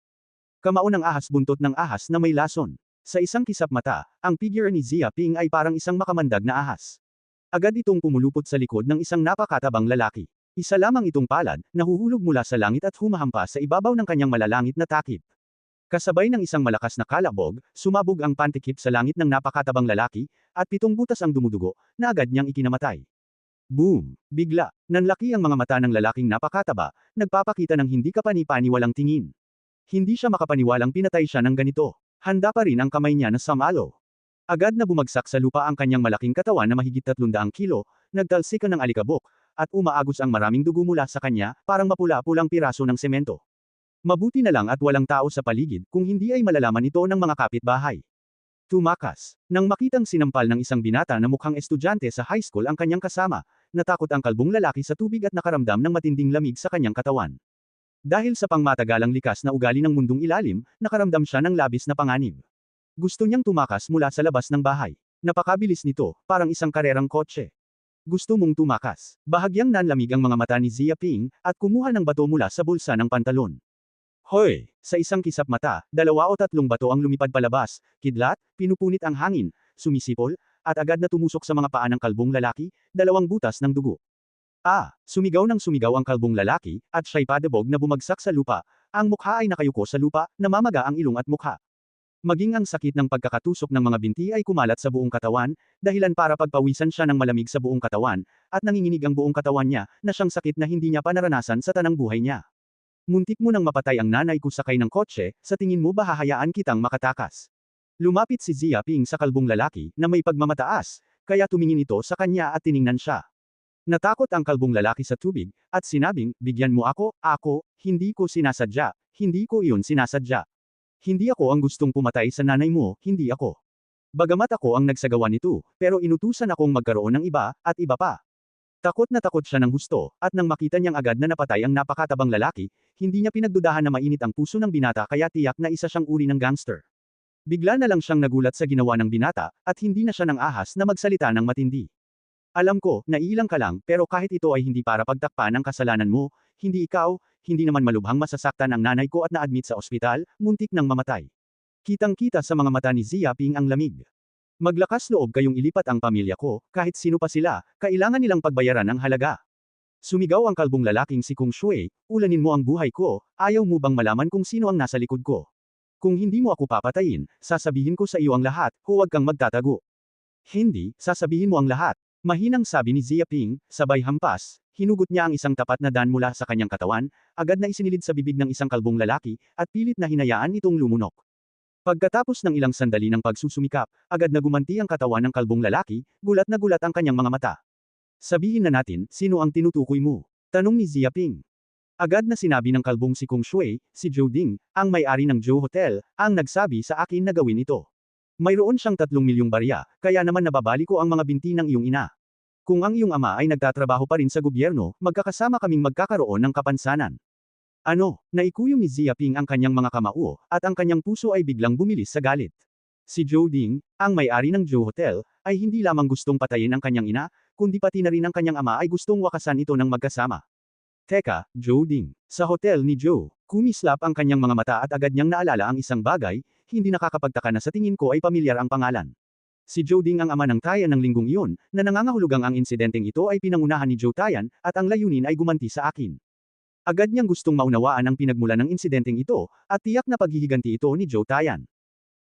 Kamao ng ahas buntot ng ahas na may lason. Sa isang kisap mata, ang figure ni Zia Ping ay parang isang makamandag na ahas. Agad itong pumulupot sa likod ng isang napakatabang lalaki. Isa lamang itong palad, nahuhulog mula sa langit at humahampas sa ibabaw ng kanyang malalangit na takip. Kasabay ng isang malakas na kalabog, sumabog ang pantikip sa langit ng napakatabang lalaki, at 7 butas ang dumudugo, na agad niyang ikinamatay. Boom! Bigla, nanlaki ang mga mata ng lalaking napakataba, nagpapakita ng hindi kapani-paniwalang tingin. Hindi siya makapaniwalang pinatay siya ng ganito. Handa pa rin ang kamay niya na samalo. Agad na bumagsak sa lupa ang kanyang malaking katawan na mahigit 300 kilo, nagtalsikan ng alikabok, at umaagos ang maraming dugo mula sa kanya, parang mapula-pulang piraso ng semento. Mabuti na lang at walang tao sa paligid, kung hindi ay malalaman ito ng mga kapitbahay. Tumakas. Nang makitang sinampal ng isang binata na mukhang estudyante sa high school ang kanyang kasama, natakot ang kalbong lalaki sa tubig at nakaramdam ng matinding lamig sa kanyang katawan. Dahil sa pangmatagalang likas na ugali ng mundong ilalim, nakaramdam siya ng labis na panganib. Gusto niyang tumakas mula sa labas ng bahay. Napakabilis nito, parang isang karerang kotse. Gusto mong tumakas. Bahagyang nanlamig ang mga mata ni Zia Ping, at kumuha ng bato mula sa bulsa ng pantalon. Hoy! Sa isang kisap mata, 2 o 3 bato ang lumipad palabas, kidlat, pinupunit ang hangin, sumisipol, at agad na tumusok sa mga paa ng kalbong lalaki, 2 butas ng dugo. Sumigaw ng sumigaw ang kalbong lalaki, at siya'y padabog na bumagsak sa lupa, ang mukha ay nakayuko sa lupa, namamaga ang ilong at mukha. Maging ang sakit ng pagkakatusok ng mga binti ay kumalat sa buong katawan, dahilan para pagpawisan siya ng malamig sa buong katawan, at nanginginig ang buong katawan niya, na siyang sakit na hindi niya pa naranasan sa tanang buhay niya. Muntik mo nang mapatay ang nanay ko sakay ng kotse, sa tingin mo ba hahayaan kitang makatakas? Lumapit si Zia Ping sa kalbong lalaki, na may pagmamataas, kaya tumingin ito sa kanya at tiningnan siya. Natakot ang kalbong lalaki sa tubig, at sinabing, bigyan mo ako, hindi ko sinasadya, hindi ko iyon sinasadya. Hindi ako ang gustong pumatay sa nanay mo, hindi ako. Bagamat ako ang nagsagawa nito, pero inutusan akong magkaroon ng iba, at iba pa. Takot na takot siya ng husto, at nang makita niyang agad na napatay ang napakatabang lalaki, hindi niya pinagdudahan na mainit ang puso ng binata kaya tiyak na isa siyang uri ng gangster. Bigla na lang siyang nagulat sa ginawa ng binata, at hindi na siya nang ahas na magsalita ng matindi. Alam ko, naiilang ka lang, pero kahit ito ay hindi para pagtakpan ang kasalanan mo, hindi ikaw, hindi naman malubhang masasaktan ang nanay ko at na-admit sa ospital, muntik nang mamatay. Kitang-kita sa mga mata ni Zia Ping ang lamig. Maglakas loob kayong ilipat ang pamilya ko, kahit sino pa sila, kailangan nilang pagbayaran ang halaga. Sumigaw ang kalbong lalaking si Kung Shui, ulanin mo ang buhay ko, ayaw mo bang malaman kung sino ang nasa likod ko? Kung hindi mo ako papatayin, sasabihin ko sa iyo ang lahat, huwag kang magtatago. Hindi, sasabihin mo ang lahat. Mahinang sabi ni Zia Ping, sabay hampas, hinugot niya ang isang tapat na daan mula sa kanyang katawan, agad na isinilid sa bibig ng isang kalbong lalaki, at pilit na hinayaan itong lumunok. Pagkatapos ng ilang sandali ng pagsusumikap, agad na gumanti ang katawan ng kalbong lalaki, gulat na gulat ang kanyang mga mata. Sabihin na natin, sino ang tinutukoy mo? Tanong ni Zia Ping. Agad na sinabi ng kalbong si Kung Shui, si Zhou Ding, ang may-ari ng Zhou Hotel, ang nagsabi sa akin na gawin ito. Mayroon siyang 3 milyong barya, kaya naman nababali ko ang mga binti ng iyong ina. Kung ang iyong ama ay nagtatrabaho pa rin sa gobyerno, magkakasama kaming magkakaroon ng kapansanan. Ano, naikuyom ni Zia Ping ang kanyang mga kamao, at ang kanyang puso ay biglang bumilis sa galit. Si Zhou Ding, ang may-ari ng Zhou Hotel, ay hindi lamang gustong patayin ang kanyang ina, kundi pati na rin ang kanyang ama ay gustong wakasan ito ng magkasama. Teka, Zhou Ding. Sa hotel ni Zhou, kumislap ang kanyang mga mata at agad niyang naalala ang isang bagay, hindi nakakapagtaka na sa tingin ko ay pamilyar ang pangalan. Si Zhou Ding ang ama ng Tayan ng linggong iyon, na nangangahulugang ang insidenteng ito ay pinangunahan ni Zhou Tayan, at ang layunin ay gumanti sa akin. Agad niyang gustong maunawaan ang pinagmulan ng insidenteng ito, at tiyak na paghihiganti ito ni Zhou Tayan.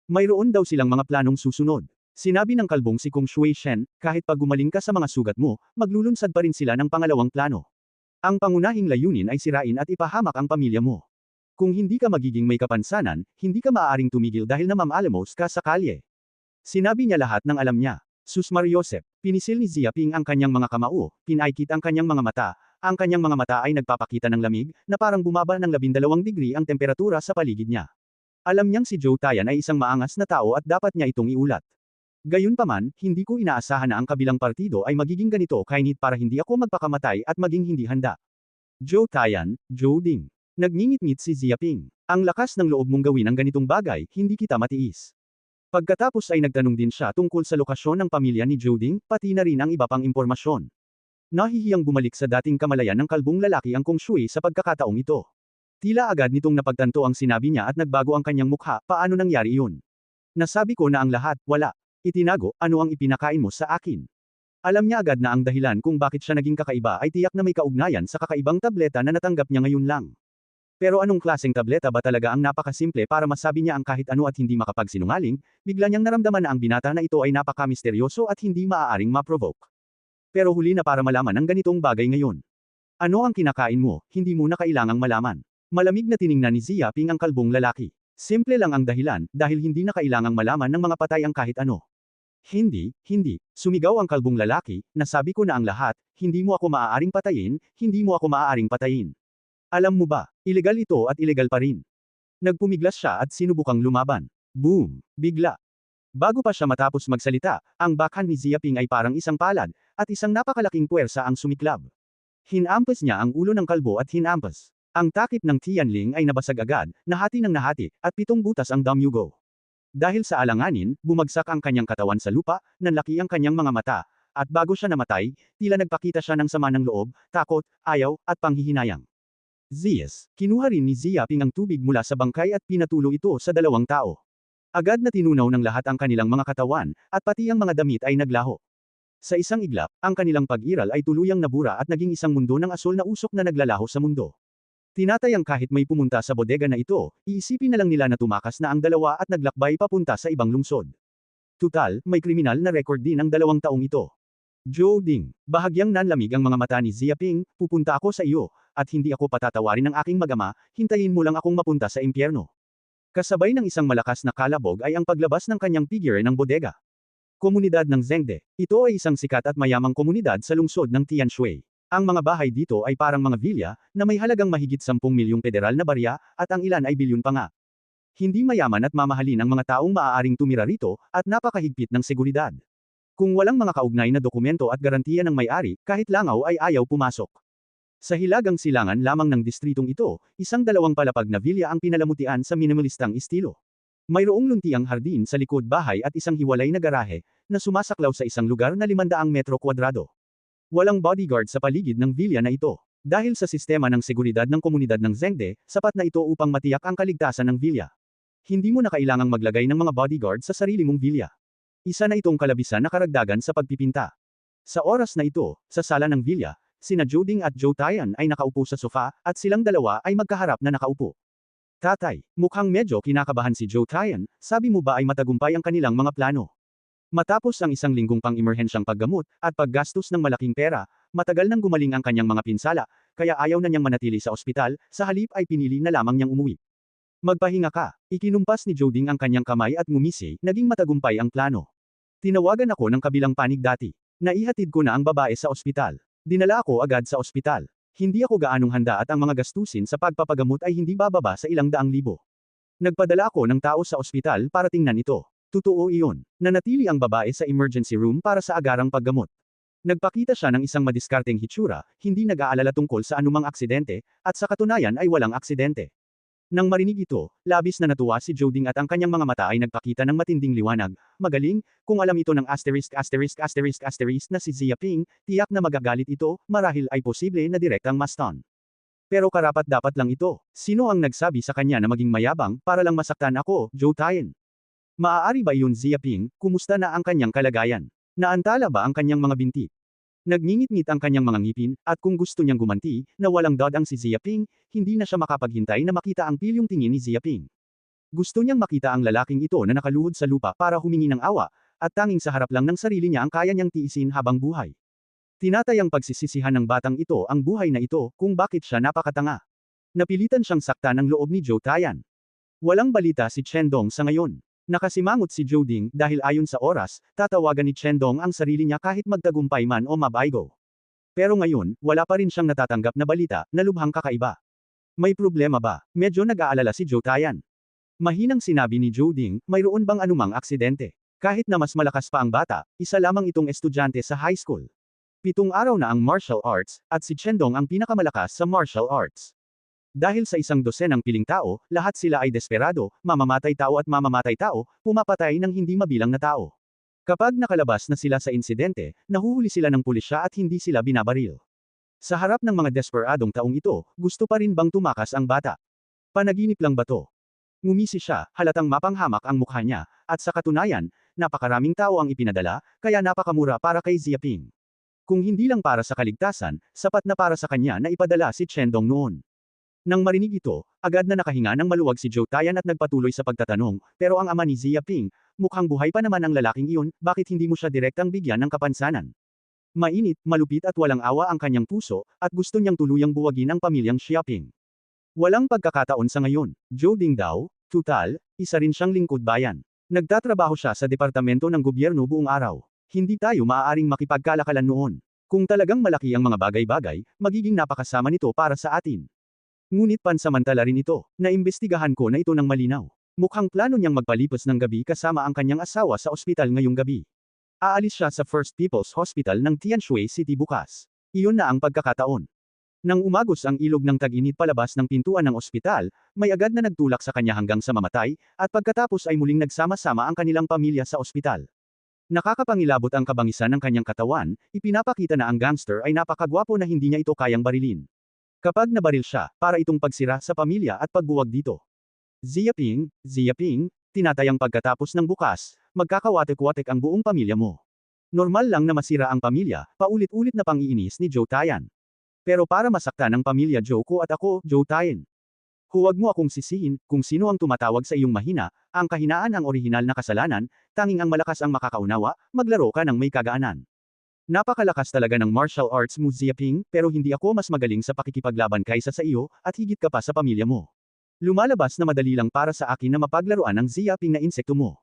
Mayroon daw silang mga planong susunod. Sinabi ng kalbong si Kung Shui Shen, kahit pag gumaling ka sa mga sugat mo, maglulunsad pa rin sila ng pangalawang plano. Ang pangunahing layunin ay sirain at ipahamak ang pamilya mo. Kung hindi ka magiging may kapansanan, hindi ka maaaring tumigil dahil namamaalamos ka sa kalye. Sinabi niya lahat ng alam niya. Susmar Yosef, pinisil ni Zia Ping ang kanyang mga kamao, pinaikit ang kanyang mga mata, ang kanyang mga mata ay nagpapakita ng lamig, na parang bumaba ng 12 degree ang temperatura sa paligid niya. Alam niyang si Zhou Tayan ay isang maangas na tao at dapat niya itong iulat. Gayunpaman, hindi ko inaasahan na ang kabilang partido ay magiging ganito kainit para hindi ako magpakamatay at maging hindi handa. Zhou Tayan, Zhou Ding. Nagngingit-ngit si Zia Ping. Ang lakas ng loob mong gawin ang ganitong bagay, hindi kita matiis. Pagkatapos ay nagtanong din siya tungkol sa lokasyon ng pamilya ni Zhou Ding, pati na rin ang iba pang impormasyon. Nahihiyang bumalik sa dating kamalayan ng kalbong lalaki ang Kung Shui sa pagkakataong ito. Tila agad nitong napagtanto ang sinabi niya at nagbago ang kanyang mukha, paano nangyari iyon? Nasabi ko na ang lahat, wala. Itinago, ano ang ipinakain mo sa akin? Alam niya agad na ang dahilan kung bakit siya naging kakaiba ay tiyak na may kaugnayan sa kakaibang tableta na natanggap niya ngayon lang. Pero anong klaseng tableta ba talaga ang napakasimple para masabi niya ang kahit ano at hindi makapagsinungaling, bigla niyang naramdaman na ang binata na ito ay napaka-misteryoso at hindi maaaring ma-provoke. Pero huli na para malaman ang ganitong bagay ngayon. Ano ang kinakain mo, hindi mo na kailangang malaman. Malamig na tiningnan ni Ziyaping ang kalbong lalaki. Simple lang ang dahilan, dahil hindi na kailangang malaman ng mga patay ang kahit ano. Hindi. Sumigaw ang kalbong lalaki, nasabi ko na ang lahat, hindi mo ako maaaring patayin, hindi mo ako maaaring patayin. Alam mo ba, ilegal ito at ilegal pa rin. Nagpumiglas siya at sinubukang lumaban. Boom! Bigla. Bago pa siya matapos magsalita, ang backhand ni Ziyaping ay parang isang palad, at isang napakalaking puwersa ang sumiklab. Hinampas niya ang ulo ng kalbo at hinampas. Ang takip ng Tianling ay nabasag agad, nahati ng nahati, at 7 butas ang damyugo. Dahil sa alanganin, bumagsak ang kanyang katawan sa lupa, nanlaki ang kanyang mga mata, at bago siya namatay, tila nagpakita siya ng sama ng loob, takot, ayaw, at panghihinayang. Ziyas, kinuha rin ni Ziyaping ang tubig mula sa bangkay at pinatulo ito sa 2 tao. Agad na tinunaw ng lahat ang kanilang mga katawan, at pati ang mga damit ay naglaho. Sa isang iglap, ang kanilang pag-iral ay tuluyang nabura at naging isang mundo ng asul na usok na naglalaho sa mundo. Tinatayang kahit may pumunta sa bodega na ito, iisipin na lang nila na tumakas na ang 2 at naglakbay papunta sa ibang lungsod. Tutal, may kriminal na record din ang 2 taong ito. Zhou Ding, bahagyang nanlamig ang mga mata ni Ziyaping, pupunta ako sa iyo, at hindi ako patatawarin ng aking mag-ama, hintayin mo lang akong mapunta sa impyerno. Kasabay ng isang malakas na kalabog ay ang paglabas ng kanyang figure ng bodega. Komunidad ng Zhengde. Ito ay isang sikat at mayamang komunidad sa lungsod ng Tianshui. Ang mga bahay dito ay parang mga vilya, na may halagang mahigit 10 milyong federal na barya, at ang ilan ay bilyon pa nga. Hindi mayaman at mamahalin ang mga taong maaaring tumira rito, at napakahigpit ng seguridad. Kung walang mga kaugnay na dokumento at garantiya ng may-ari, kahit langaw ay ayaw pumasok. Sa hilagang silangan lamang ng distritong ito, isang 2 palapag na vilya ang pinalamutian sa minimalistang estilo. Mayroong luntiang hardin sa likod bahay at isang hiwalay na garahe, na sumasaklaw sa isang lugar na 500 metro kwadrado. Walang bodyguard sa paligid ng vilya na ito. Dahil sa sistema ng seguridad ng komunidad ng Zhengde, sapat na ito upang matiyak ang kaligtasan ng vilya. Hindi mo na kailangang maglagay ng mga bodyguard sa sarili mong vilya. Isa na itong kalabisan na karagdagan sa pagpipinta. Sa oras na ito, sa sala ng vilya, sina Zhou Ding at Zhou Taiyan ay nakaupo sa sofa, at silang 2 ay magkaharap na nakaupo. Tatay, mukhang medyo kinakabahan si Zhou Taiyan, sabi mo ba ay matagumpay ang kanilang mga plano? Matapos ang isang linggong pang-emerhensyang paggamot, at paggastos ng malaking pera, matagal nang gumaling ang kanyang mga pinsala, kaya ayaw na niyang manatili sa ospital, sa halip ay pinili na lamang niyang umuwi. Magpahinga ka. Ikinumpas ni Zhou Ding ang kanyang kamay at ngumisi, naging matagumpay ang plano. Tinawagan ako ng kabilang panig dati. Naihatid ko na ang babae sa ospital. Dinala ako agad sa ospital. Hindi ako gaanong handa at ang mga gastusin sa pagpapagamot ay hindi bababa sa ilang daang libo. Nagpadala ako ng tao sa ospital para tingnan ito. Totoo iyon. Nanatili ang babae sa emergency room para sa agarang paggamot. Nagpakita siya ng isang madiskarteng hitsura, hindi nag-aalala tungkol sa anumang aksidente, at sa katunayan ay walang aksidente. Nang marinig ito, labis na natuwa si Zhou Ding at ang kanyang mga mata ay nagpakita ng matinding liwanag. Magaling, kung alam ito ng **** na si Ziyaping, tiyak na magagalit ito, marahil ay posible na direktang maston. Pero karapat-dapat lang ito. Sino ang nagsabi sa kanya na maging mayabang, para lang masaktan ako, Zhou Taiyan? Maaari ba yun Ziyaping, kumusta na ang kanyang kalagayan? Naantala ba ang kanyang mga binti? Nagngingit-ngit ang kanyang mga ngipin, at kung gusto niyang gumanti, na walang dodang si Ziyaping, hindi na siya makapaghintay na makita ang pilyong tingin ni Ziyaping. Gusto niyang makita ang lalaking ito na nakaluhod sa lupa para humingi ng awa, at tanging sa harap lang ng sarili niya ang kaya niyang tiisin habang buhay. Tinatayang pagsisisihan ng batang ito ang buhay na ito, kung bakit siya napakatanga. Napilitan siyang sakta ng loob ni Zhou Taiyan. Walang balita si Chen Dong sa ngayon. Nakasimangot si Zhou Ding dahil ayon sa oras, tatawagan ni Chen Dong ang sarili niya kahit magtagumpay man o mabaygo. Pero ngayon, wala pa rin siyang natatanggap na balita, na lubhang kakaiba. May problema ba? Medyo nag-aalala si Zhou Taiyan. Mahinang sinabi ni Zhou Ding, mayroon bang anumang aksidente? Kahit na mas malakas pa ang bata, isa lamang itong estudyante sa high school. 7 araw na ang martial arts, at si Chen Dong ang pinakamalakas sa martial arts. Dahil sa 100 piling tao, lahat sila ay desperado, mamamatay tao, pumapatay ng hindi mabilang na tao. Kapag nakalabas na sila sa insidente, nahuhuli sila ng pulisya at hindi sila binabaril. Sa harap ng mga desperadong taong ito, gusto pa rin bang tumakas ang bata? Panaginip lang ba to? Ngumisi siya, halatang mapanghamak ang mukha niya, at sa katunayan, napakaraming tao ang ipinadala, kaya napakamura para kay Ziyaping. Kung hindi lang para sa kaligtasan, sapat na para sa kanya na ipadala si Chen Dong noon. Nang marinig ito, agad na nakahinga ng maluwag si Zhou Taiyan at nagpatuloy sa pagtatanong, pero ang ama ni Ziyaping, mukhang buhay pa naman ang lalaking iyon, bakit hindi mo siya direktang bigyan ng kapansanan? Mainit, malupit at walang awa ang kanyang puso, at gusto niyang tuluyang buwagin ang pamilyang Xiaoping. Walang pagkakataon sa ngayon. Zhou Ding daw, tutal, isa rin siyang lingkod bayan. Nagtatrabaho siya sa departamento ng gobyerno buong araw. Hindi tayo maaaring makipagkalakalan noon. Kung talagang malaki ang mga bagay-bagay, magiging napakasama nito para sa atin. Ngunit pansamantala rin ito, naimbestigahan ko na ito ng malinaw. Mukhang plano niyang magpalipas ng gabi kasama ang kanyang asawa sa ospital ngayong gabi. Aalis siya sa First People's Hospital ng Tianshui City bukas. Iyon na ang pagkakataon. Nang umagos ang ilog ng tag-init palabas ng pintuan ng ospital, may agad na nagtulak sa kanya hanggang sa mamatay, at pagkatapos ay muling nagsama-sama ang kanilang pamilya sa ospital. Nakakapangilabot ang kabangisan ng kanyang katawan, ipinapakita na ang gangster ay napakagwapo na hindi niya ito kayang barilin. Kapag nabaril siya, para itong pagsira sa pamilya at pagbuwag dito. Ziyaping, tinatayang pagkatapos ng bukas, magkakawatek-watek ang buong pamilya mo. Normal lang na masira ang pamilya, paulit-ulit na pang-iinis ni Zhou Taiyan. Pero para masaktan ang pamilya Zhou ko at ako, Zhou Taiyan. Huwag mo akong sisihin, kung sino ang tumatawag sa iyong mahina, ang kahinaan ang orihinal na kasalanan, tanging ang malakas ang makakaunawa, maglaro ka ng may kagaanan. Napakalakas talaga ng martial arts mo Ziyaping, pero hindi ako mas magaling sa pakikipaglaban kaysa sa iyo, at higit ka pa sa pamilya mo. Lumalabas na madali lang para sa akin na mapaglaruan ang Ziyaping na insekto mo.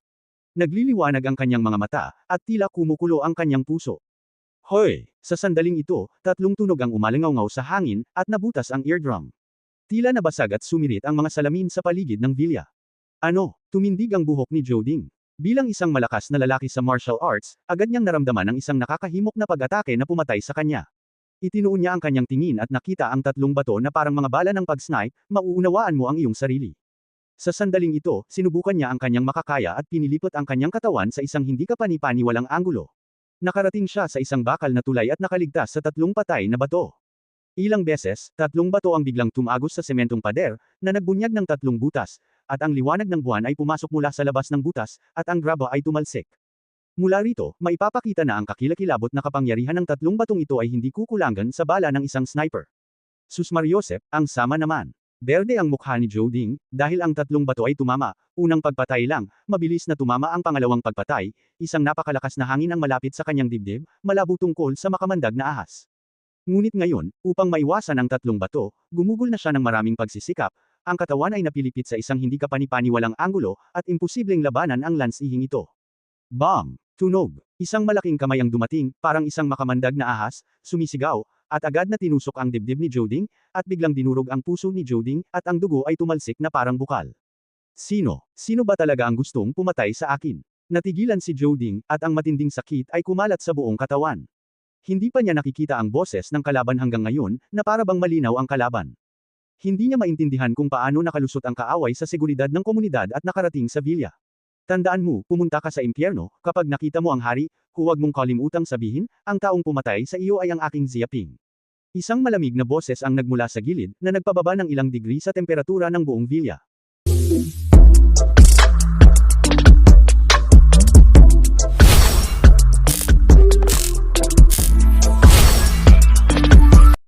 Nagliliwanag ang kanyang mga mata, at tila kumukulo ang kanyang puso. Hoy! Sa sandaling ito, tatlong tunog ang umalingaw sa hangin, at nabutas ang eardrum. Tila nabasag at sumirit ang mga salamin sa paligid ng villa. Ano? Tumindig ang buhok ni Zhou Ding. Bilang isang malakas na lalaki sa martial arts, agad niyang naramdaman ang isang nakakahimok na pag-atake na pumatay sa kanya. Itinuon niya ang kanyang tingin at nakita ang tatlong bato na parang mga bala ng pag-snipe, mauunawaan mo ang iyong sarili. Sa sandaling ito, sinubukan niya ang kanyang makakaya at pinilipot ang kanyang katawan sa isang hindi kapani-paniwalang anggulo. Nakarating siya sa isang bakal na tulay at nakaligtas sa tatlong patay na bato. Ilang beses, tatlong bato ang biglang tumagos sa sementong pader, na nagbunyag ng tatlong butas, at ang liwanag ng buwan ay pumasok mula sa labas ng butas, at ang graba ay tumalsik. Mula rito, maipapakita na ang kakilakilabot na kapangyarihan ng tatlong batong ito ay hindi kukulangan sa bala ng isang sniper. Sus Mariosep, ang sama naman. Berde ang mukha ni Zhou Ding, dahil ang tatlong bato ay tumama, unang pagpatay lang, mabilis na tumama ang pangalawang pagpatay, isang napakalakas na hangin ang malapit sa kanyang dibdib, malabo tungkol sa makamandag na ahas. Ngunit ngayon, upang maiwasan ang tatlong bato, gumugol na siya ng maraming pagsisikap, ang katawan ay napilipit sa isang hindi kapani-paniwalang anggulo, at imposibleng labanan ang lansihing ito. Bam! Tunog! Isang malaking kamay ang dumating, parang isang makamandag na ahas, sumisigaw, at agad na tinusok ang dibdib ni Zhou Ding, at biglang dinurog ang puso ni Zhou Ding, at ang dugo ay tumalsik na parang bukal. Sino? Sino ba talaga ang gustong pumatay sa akin? Natigilan si Zhou Ding, at ang matinding sakit ay kumalat sa buong katawan. Hindi pa niya nakikita ang boses ng kalaban hanggang ngayon, na para bang malinaw ang kalaban. Hindi niya maintindihan kung paano nakalusot ang kaaway sa seguridad ng komunidad at nakarating sa villa. Tandaan mo, pumunta ka sa impyerno, kapag nakita mo ang hari, huwag mong kalimutang sabihin, ang taong pumatay sa iyo ay ang aking Ziyaping. Isang malamig na boses ang nagmula sa gilid, na nagpababa ng ilang degree sa temperatura ng buong villa.